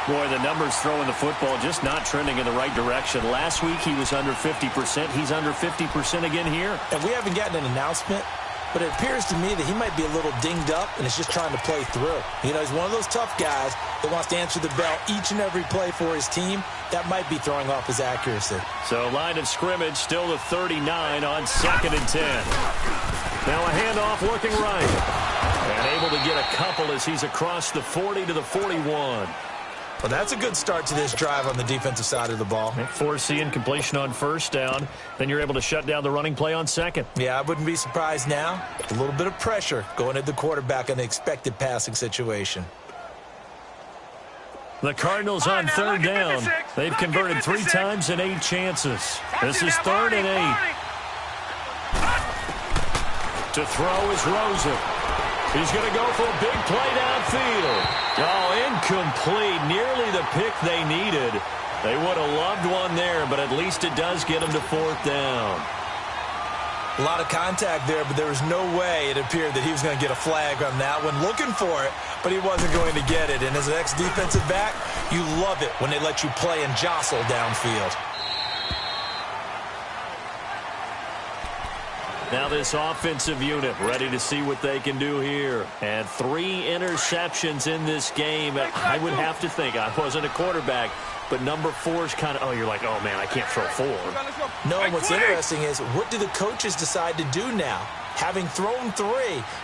Boy, the numbers throwing the football just not trending in the right direction. Last week he was under 50%. He's under 50% again here. And we haven't gotten an announcement, but it appears to me that he might be a little dinged up and is just trying to play through. You know, he's one of those tough guys that wants to answer the bell each and every play for his team. That might be throwing off his accuracy. So line of scrimmage still the 39 on 2nd and 10. Now a handoff looking right. And able to get a couple as he's across the 40 to the 41. Well, that's a good start to this drive on the defensive side of the ball. Force the incompletion on first down. Then you're able to shut down the running play on second. Yeah, I wouldn't be surprised now. A little bit of pressure going at the quarterback in the expected passing situation. The Cardinals on third down. They've converted 3 times in 8 chances. This is 3rd and 8. To throw is Rosen. He's going to go for a big play downfield. Oh, incomplete. Nearly the pick they needed. They would have loved one there, but at least it does get them to 4th down. A lot of contact there, but there was no way it appeared that he was going to get a flag on that one. Looking for it, but he wasn't going to get it. And as an ex-defensive back, you love it when they let you play and jostle downfield. Now this offensive unit ready to see what they can do here. And 3 interceptions in this game. I would have to think, I wasn't a quarterback, but number 4 is kind of, oh, you're like, oh, man, I can't throw 4. No, and what's interesting is, what do the coaches decide to do now? Having thrown 3,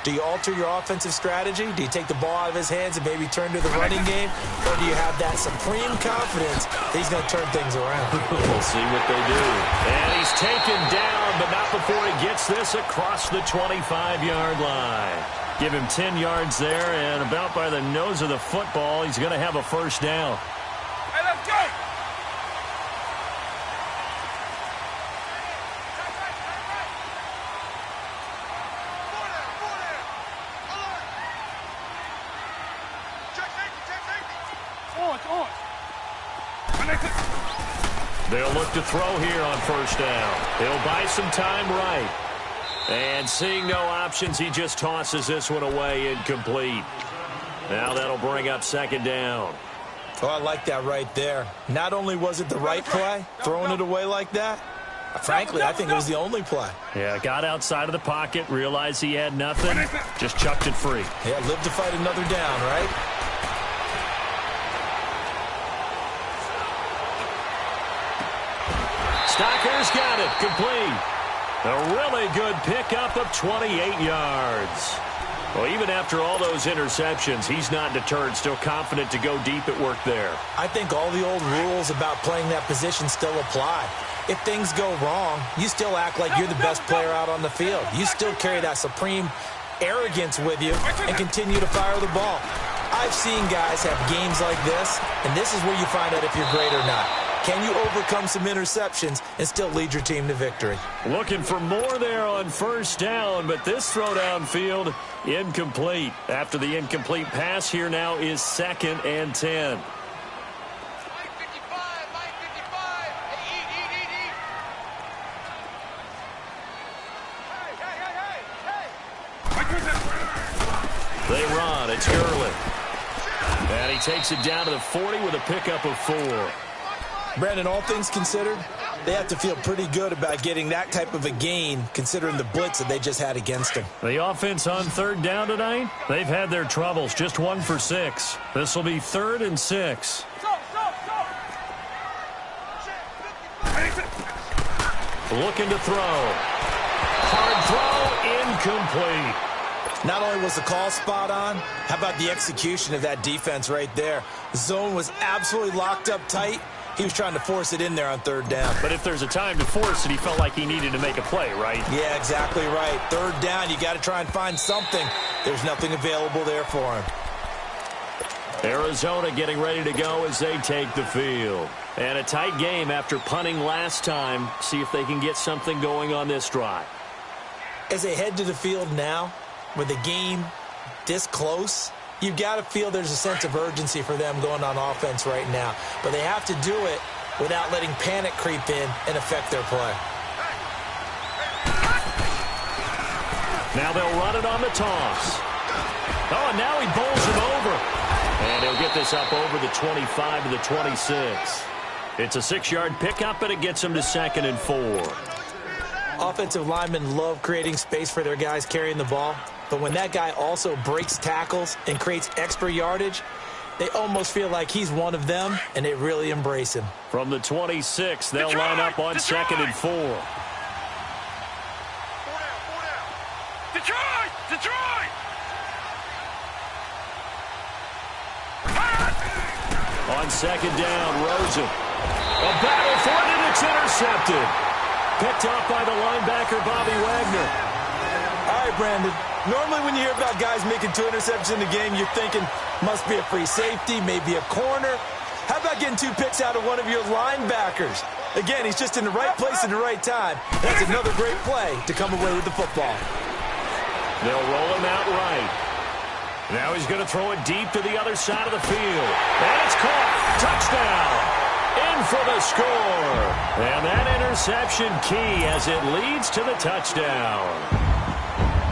do you alter your offensive strategy? Do you take the ball out of his hands and maybe turn to the running game? Or do you have that supreme confidence that he's going to turn things around? We'll see what they do. And he's taken down, but not before he gets this across the 25-yard line. Give him 10 yards there, and about by the nose of the football, he's going to have a first down. Hey, let's go! They'll look to throw here on first down. He'll buy some time right. And seeing no options, he just tosses this one away, incomplete. Now that'll bring up 2nd down. Oh, I like that right there. Not only was it the right play, throwing it away like that, frankly, I think it was the only play. Yeah, got outside of the pocket, realized he had nothing, just chucked it free. Yeah, live to fight another down, right? Stocker's got it, complete. A really good pickup of 28 yards. Well, even after all those interceptions, he's not deterred, still confident to go deep at work there. I think all the old rules about playing that position still apply. If things go wrong, you still act like you're the best player out on the field. You still carry that supreme arrogance with you and continue to fire the ball. I've seen guys have games like this, and this is where you find out if you're great or not. Can you overcome some interceptions and still lead your team to victory? Looking for more there on first down, but this throw downfield incomplete. After the incomplete pass, here now is 2nd and 10. They run. It's Gurley. And he takes it down to the 40 with a pickup of 4. Brandon, all things considered, they have to feel pretty good about getting that type of a gain, considering the blitz that they just had against them. The offense on 3rd down tonight, they've had their troubles, just 1 for 6. This will be 3rd and 6. Looking to throw. Hard throw, incomplete. Not only was the call spot on, how about the execution of that defense right there? The zone was absolutely locked up tight. He was trying to force it in there on 3rd down. But if there's a time to force it, he felt like he needed to make a play, right? Yeah, exactly right. 3rd down, you got to try and find something. There's nothing available there for him. Arizona getting ready to go as they take the field. And a tight game after punting last time. See if they can get something going on this drive. As they head to the field now, with the game this close, you've got to feel there's a sense of urgency for them going on offense right now. But they have to do it without letting panic creep in and affect their play. Now they'll run it on the toss. Oh, and now he bowls him over. And he'll get this up over the 25 to the 26. It's a 6-yard pickup, but it gets him to 2nd and 4. Offensive linemen love creating space for their guys carrying the ball. But when that guy also breaks tackles and creates extra yardage, they almost feel like he's one of them, and they really embrace him. From the 26, they'll line up on 2nd and 4. Detroit! Detroit! On On second down, Rosen. A battle for it, and it's intercepted. Picked off by the linebacker, Bobby Wagner. All right, Brandon. Normally when you hear about guys making 2 interceptions in the game, you're thinking must be a free safety, maybe a corner. How about getting 2 picks out of one of your linebackers? Again, he's just in the right place at the right time. That's another great play to come away with the football. They'll roll him out right. Now he's going to throw it deep to the other side of the field. And it's caught. Touchdown. In for the score. And that interception key as it leads to the touchdown.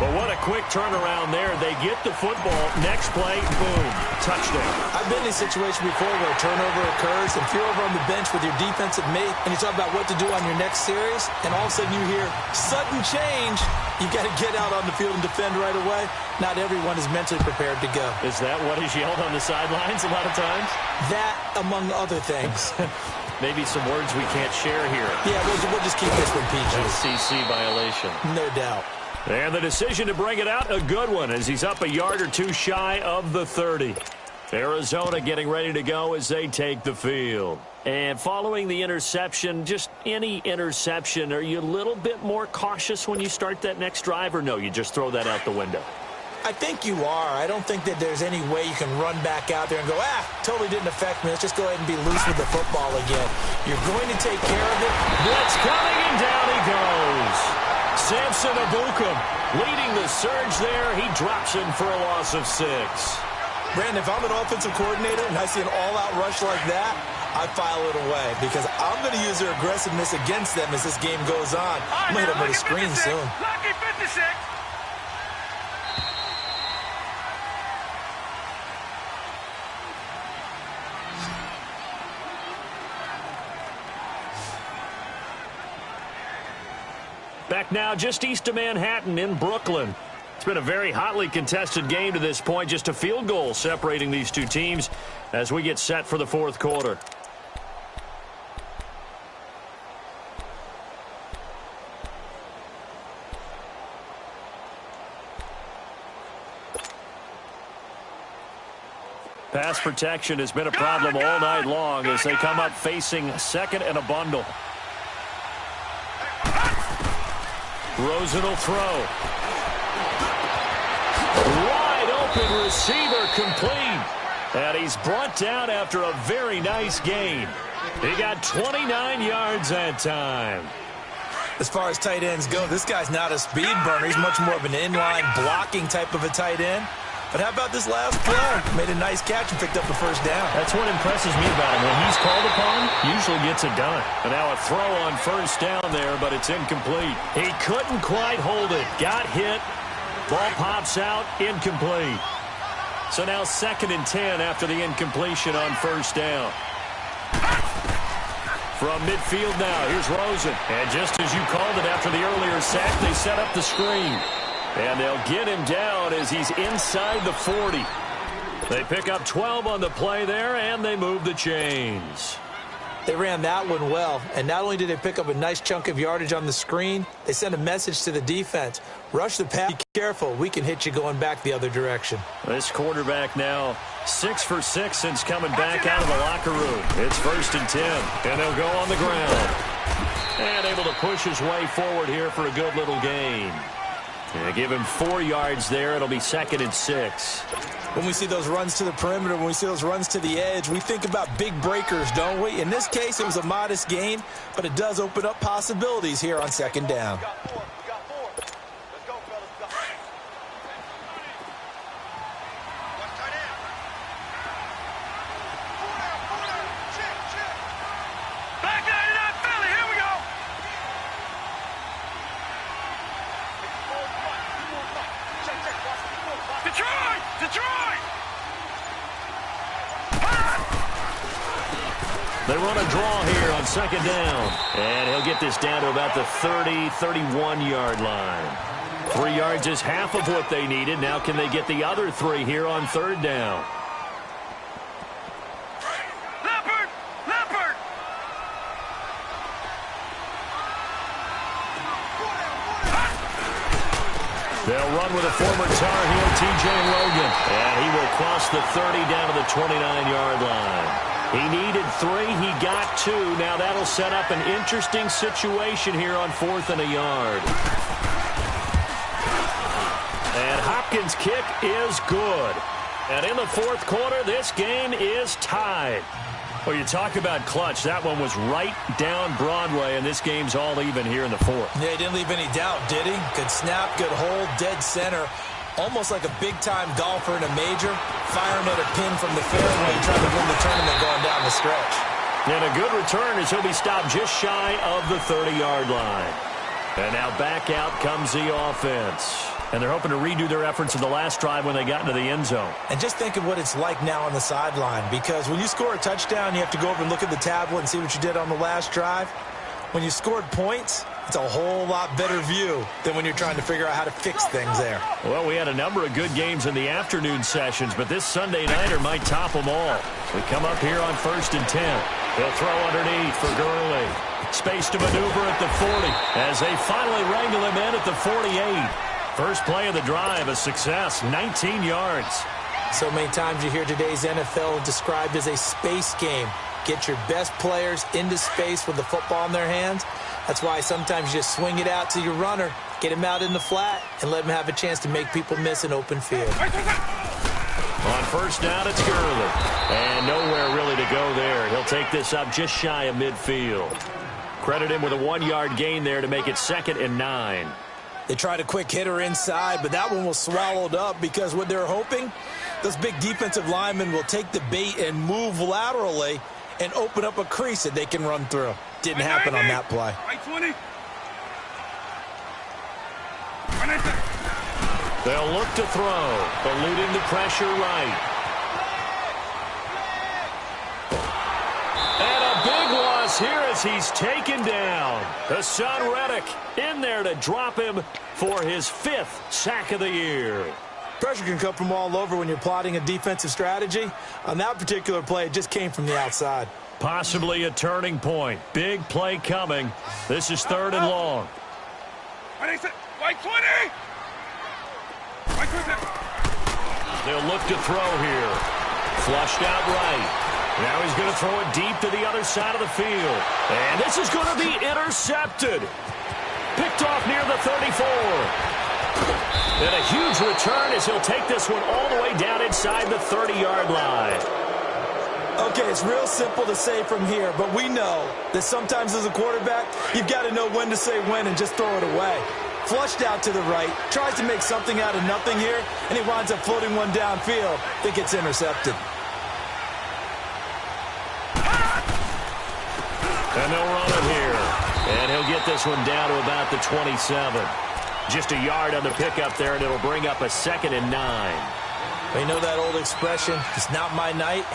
But what a quick turnaround there. They get the football. Next play, boom, touchdown. I've been in a situation before where a turnover occurs, and if you're over on the bench with your defensive mate, and you talk about what to do on your next series, and all of a sudden you hear sudden change, you got to get out on the field and defend right away. Not everyone is mentally prepared to go. Is that what is yelled on the sidelines a lot of times? That, among other things. Maybe some words we can't share here. Yeah, we'll just keep this one PG. FCC violation. No doubt. And the decision to bring it out, a good one, as he's up a yard or 2 shy of the 30. Arizona getting ready to go as they take the field. And following the interception, just any interception, are you a little bit more cautious when you start that next drive, or no, you just throw that out the window? I think you are. I don't think that there's any way you can run back out there and go, totally didn't affect me. Let's just go ahead and be loose with the football again. You're going to take care of it. Blitz coming, and down he goes. Samson Ebukam leading the surge there. He drops him for a loss of 6. Brandon, if I'm an offensive coordinator and I see an all-out rush like that, I file it away because I'm going to use their aggressiveness against them as this game goes on. I'm going to hit them with a screen soon. Lucky 56. Back now just east of Manhattan in Brooklyn. It's been a very hotly contested game to this point. Just a field goal separating these two teams as we get set for the 4th quarter. Pass protection has been a problem all night long as they come up facing second and a bundle. Rosen will throw. Wide open receiver complete. And he's brought down after a very nice gain. He got 29 yards that time. As far as tight ends go, this guy's not a speed burner. He's much more of an inline blocking type of a tight end. But how about this last play? Made a nice catch and picked up the first down. That's what impresses me about him. When he's called upon, usually gets it done. And now a throw on first down there, but it's incomplete. He couldn't quite hold it. Got hit. Ball pops out. Incomplete. So now 2nd and 10 after the incompletion on first down. From midfield now, here's Rosen. And just as you called it after the earlier sack, they set up the screen. And they'll get him down as he's inside the 40. They pick up 12 on the play there, and they move the chains. They ran that one well, and not only did they pick up a nice chunk of yardage on the screen, they sent a message to the defense. Rush the pass. Be careful. We can hit you going back the other direction. This quarterback now 6 for 6 since coming back out of the locker room. It's 1st and 10, and they'll go on the ground. And able to push his way forward here for a good little gain. And give him 4 yards there. It'll be 2nd and 6. When we see those runs to the perimeter, when we see those runs to the edge, we think about big breakers, don't we? In this case, it was a modest gain, but it does open up possibilities here on 2nd down. They run a draw here on 2nd down. And he'll get this down to about the 30, 31-yard line. 3 yards is half of what they needed. Now can they get the other 3 here on 3rd down? Leopard! They'll run with a former Tar Heel, T.J. Logan. And he will cross the 30 down to the 29-yard line. He needed 3. He got 2. Now that'll set up an interesting situation here on 4th and a yard. And Hopkins' kick is good. And in the 4th quarter, this game is tied. Well, you talk about clutch. That one was right down Broadway, and this game's all even here in the 4th. Yeah, he didn't leave any doubt, did he? Good snap, good hold, dead center. Almost like a big-time golfer in a major, firing at a pin from the fairway, trying to win the tournament going down the stretch. And a good return as he'll be stopped just shy of the 30-yard line. And now back out comes the offense. And they're hoping to redo their efforts in the last drive when they got into the end zone. And just think of what it's like now on the sideline, because when you score a touchdown, you have to go over and look at the tablet and see what you did on the last drive. When you scored points, it's a whole lot better view than when you're trying to figure out how to fix things there. Well, we had a number of good games in the afternoon sessions, but this Sunday nighter might top them all. We come up here on 1st and 10. He'll throw underneath for Gurley. Space to maneuver at the 40 as they finally wrangle him in at the 48. First play of the drive, a success, 19 yards. So many times you hear today's NFL described as a space game. Get your best players into space with the football in their hands. That's why sometimes you just swing it out to your runner, get him out in the flat, and let him have a chance to make people miss an open field. On 1st down, it's Gurley. And nowhere really to go there. He'll take this up just shy of midfield. Credit him with a 1-yard gain there to make it 2nd and 9. They tried a quick hitter inside, but that one was swallowed up because what they're hoping, those big defensive linemen will take the bait and move laterally and open up a crease that they can run through. Didn't happen on that play. They'll look to throw, eluding the pressure right. And a big loss here as he's taken down. Hassan Reddick in there to drop him for his 5th sack of the year. Pressure can come from all over when you're plotting a defensive strategy. On that particular play, it just came from the outside. Possibly a turning point. Big play coming. This is 3rd and long. They'll look to throw here. Flushed out right. Now he's going to throw it deep to the other side of the field. And this is going to be intercepted. Picked off near the 34. And a huge return as he'll take this one all the way down inside the 30-yard line. Okay, it's real simple to say from here, but we know that sometimes as a quarterback, you've got to know when to say when and just throw it away. Flushed out to the right, tries to make something out of nothing here, and he winds up floating one downfield that gets intercepted. And they'll run it here. And he'll get this one down to about the 27. Just a yard on the pickup there, and it'll bring up a 2nd and 9. You know that old expression, it's not my night?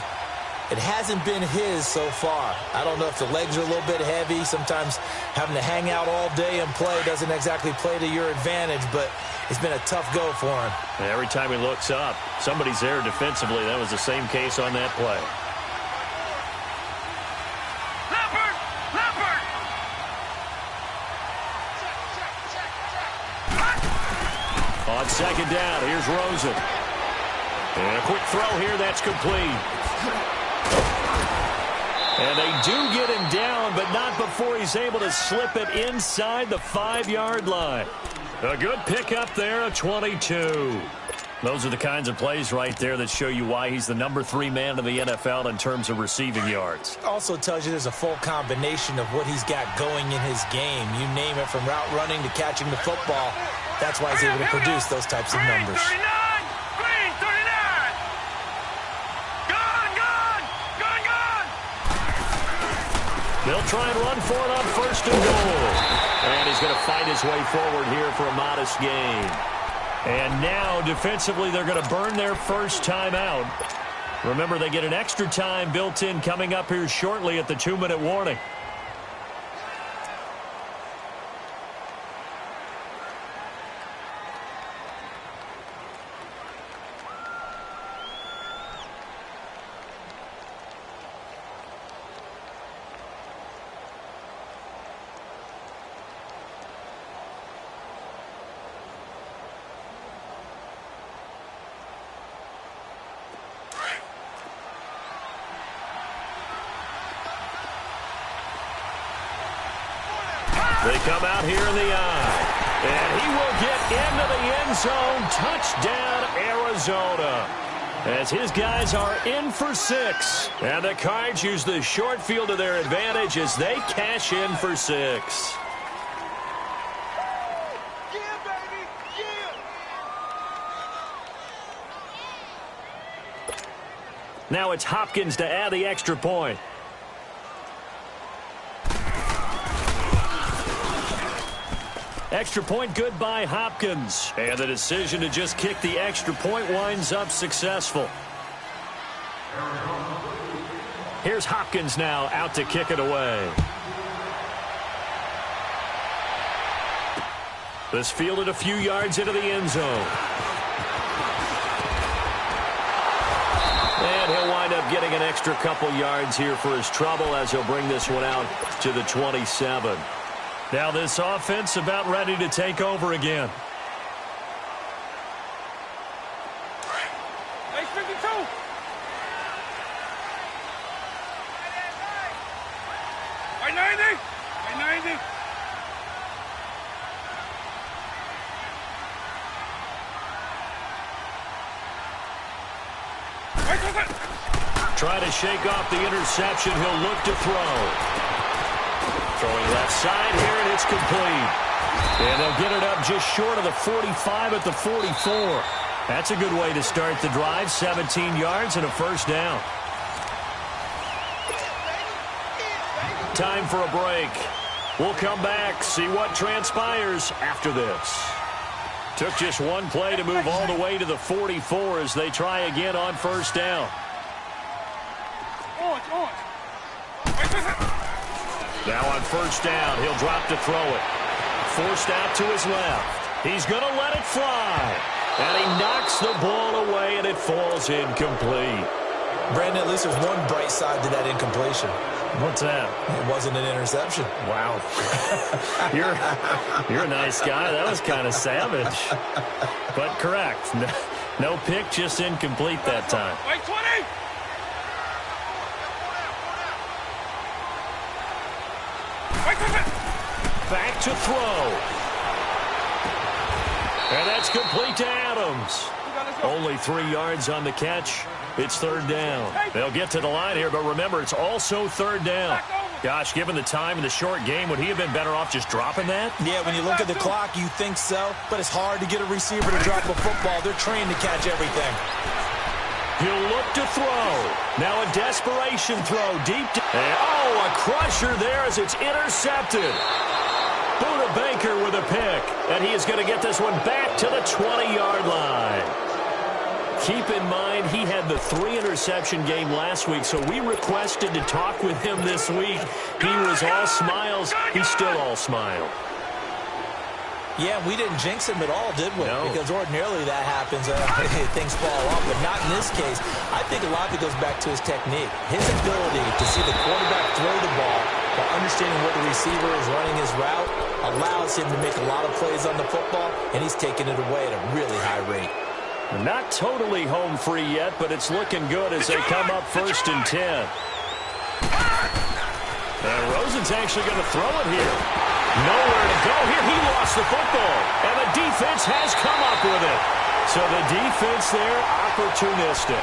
It hasn't been his so far. I don't know if the legs are a little bit heavy. Sometimes having to hang out all day and play doesn't exactly play to your advantage, but it's been a tough go for him. And every time he looks up, somebody's there defensively. That was the same case on that play. On 2nd down, here's Rosen. And a quick throw here, that's complete. And they do get him down, but not before he's able to slip it inside the 5-yard line. A good pickup there, a 22. Those are the kinds of plays right there that show you why he's the number 3 man in the NFL in terms of receiving yards. Also tells you there's a full combination of what he's got going in his game. You name it, from route running to catching the football. That's why he's able to produce those types of numbers. They'll try and run for it on 1st and goal. And he's going to fight his way forward here for a modest gain. And now, defensively, they're going to burn their first timeout. Remember, they get an extra time built in coming up here shortly at the 2-minute warning. They come out here in the eye. And he will get into the end zone. Touchdown, Arizona. As his guys are in for 6. And the Cards use the short field to their advantage as they cash in for 6. Now it's Hopkins to add the extra point. Extra point good by Hopkins. And the decision to just kick the extra point winds up successful. Here's Hopkins now out to kick it away. This fielded a few yards into the end zone. And he'll wind up getting an extra couple yards here for his trouble as he'll bring this one out to the 27. Now this offense about ready to take over again. Hey, 52. Right 90. Right 90. Try to shake off the interception. He'll look to throw. Throwing left side here, and it's complete. And they'll get it up just short of the 45 at the 44. That's a good way to start the drive. 17 yards and a first down. Time for a break. We'll come back, see what transpires after this. Took just one play to move all the way to the 44 as they try again on first down. Now on first down, he'll drop to throw it. Forced out to his left. He's going to let it fly. And he knocks the ball away, and it falls incomplete. Brandon, at least there's one bright side to that incompletion. What's that? It wasn't an interception. Wow. You're a nice guy. That was kind of savage. But correct. No pick, just incomplete that time. Wait, 20. Back to throw. And that's complete to Adams. Only 3 yards on the catch. It's third down. They'll get to the line here, but remember, it's also third down. Gosh, given the time in the short game, would he have been better off just dropping that? Yeah, when you look at the clock, you think so, but it's hard to get a receiver to drop a football. They're trained to catch everything. He'll look to throw. Now a desperation throw deep. A crusher there as it's intercepted. Buda Baker with a pick, and he is going to get this one back to the 20-yard line. Keep in mind, he had the 3-interception game last week, so we requested to talk with him this week. He was all smiles. He's still all smile. Yeah, we didn't jinx him at all, did we? No. Because ordinarily that happens. Things fall off, but not in this case. I think a lot of it goes back to his technique. His ability to see the quarterback throw the ball while understanding what the receiver is running his route allows him to make a lot of plays on the football, and he's taking it away at a really high rate. Not totally home free yet, but it's looking good as they come up 1st and 10. And Rosen's actually going to throw it here. Nowhere to go here. He lost the football, and the defense has come up with it. So the defense there, opportunistic.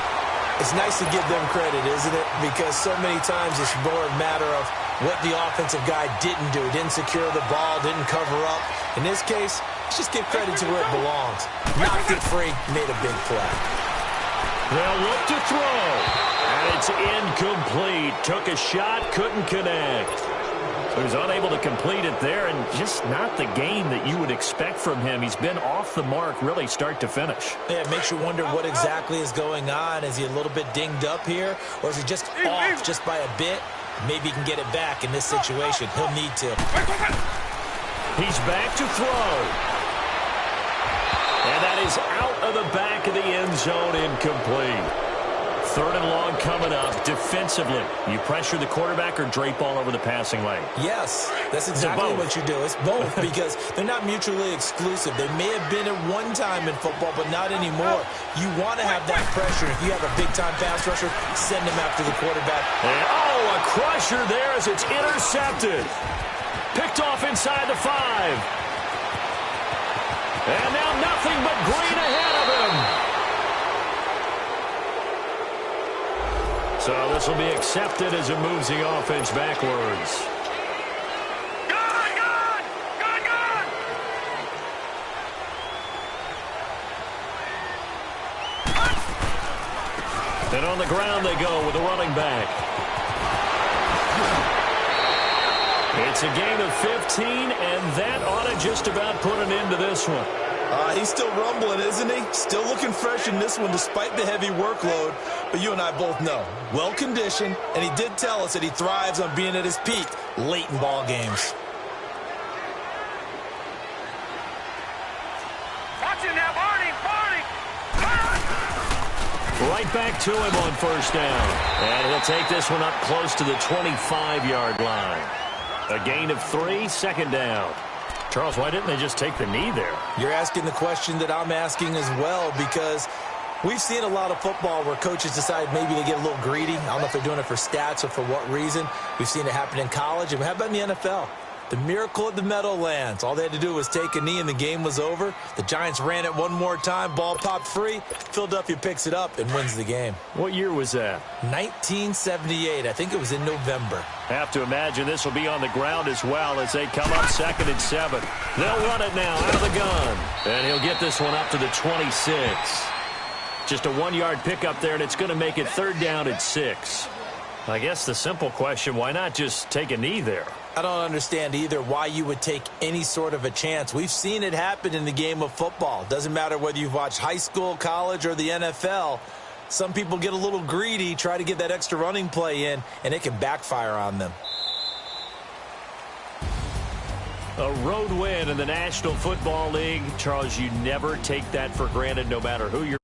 It's nice to give them credit, isn't it? Because so many times it's more a matter of what the offensive guy didn't do. Didn't secure the ball, didn't cover up. In this case, let's just give credit to where it belongs. Knocked it free, made a big play. They'll look to throw, and it's incomplete. Took a shot, couldn't connect. He was unable to complete it there, and just not the game that you would expect from him. He's been off the mark really start to finish. Yeah, it makes you wonder what exactly is going on. Is he a little bit dinged up here, or is he just off just by a bit? Maybe he can get it back in this situation. He'll need to. He's back to throw. And that is out of the back of the end zone, incomplete. 3rd and long coming up. Defensively, you pressure the quarterback or drape all over the passing lane? Yes, that's exactly what you do. It's both because they're not mutually exclusive. They may have been at one time in football, but not anymore. You want to have that pressure. If you have a big-time pass rusher, send him after the quarterback. And, a crusher there as it's intercepted. Picked off inside inside the 5. And now nothing but green ahead of him. So this will be accepted as it moves the offense backwards. And on the ground they go with a running back. It's a gain of 15, and that ought to just about put an end to this one. He's still rumbling, isn't he? Still looking fresh in this one despite the heavy workload. But you and I both know, well-conditioned, and he did tell us that he thrives on being at his peak late in ball games. Watch it now, Barney! Right back to him on first down. And he'll take this one up close to the 25-yard line. A gain of 3, second down. Charles, why didn't they just take the knee there? You're asking the question that I'm asking as well, because we've seen a lot of football where coaches decide maybe they get a little greedy. I don't know if they're doing it for stats or for what reason. We've seen it happen in college. And how about in the NFL? The miracle at the Meadowlands. All they had to do was take a knee and the game was over. The Giants ran it one more time. Ball popped free. Philadelphia picks it up and wins the game. What year was that? 1978. I think it was in November. Have to imagine this will be on the ground as well as they come up 2nd and 7. They'll run it now out of the gun. And he'll get this one up to the 26. Just a 1-yard pickup there, and it's going to make it 3rd down and 6. I guess the simple question, why not just take a knee there? I don't understand either why you would take any sort of a chance. We've seen it happen in the game of football. Doesn't matter whether you've watched high school, college, or the NFL. Some people get a little greedy, try to get that extra running play in, and it can backfire on them. A road win in the National Football League. Charles, you never take that for granted no matter who you're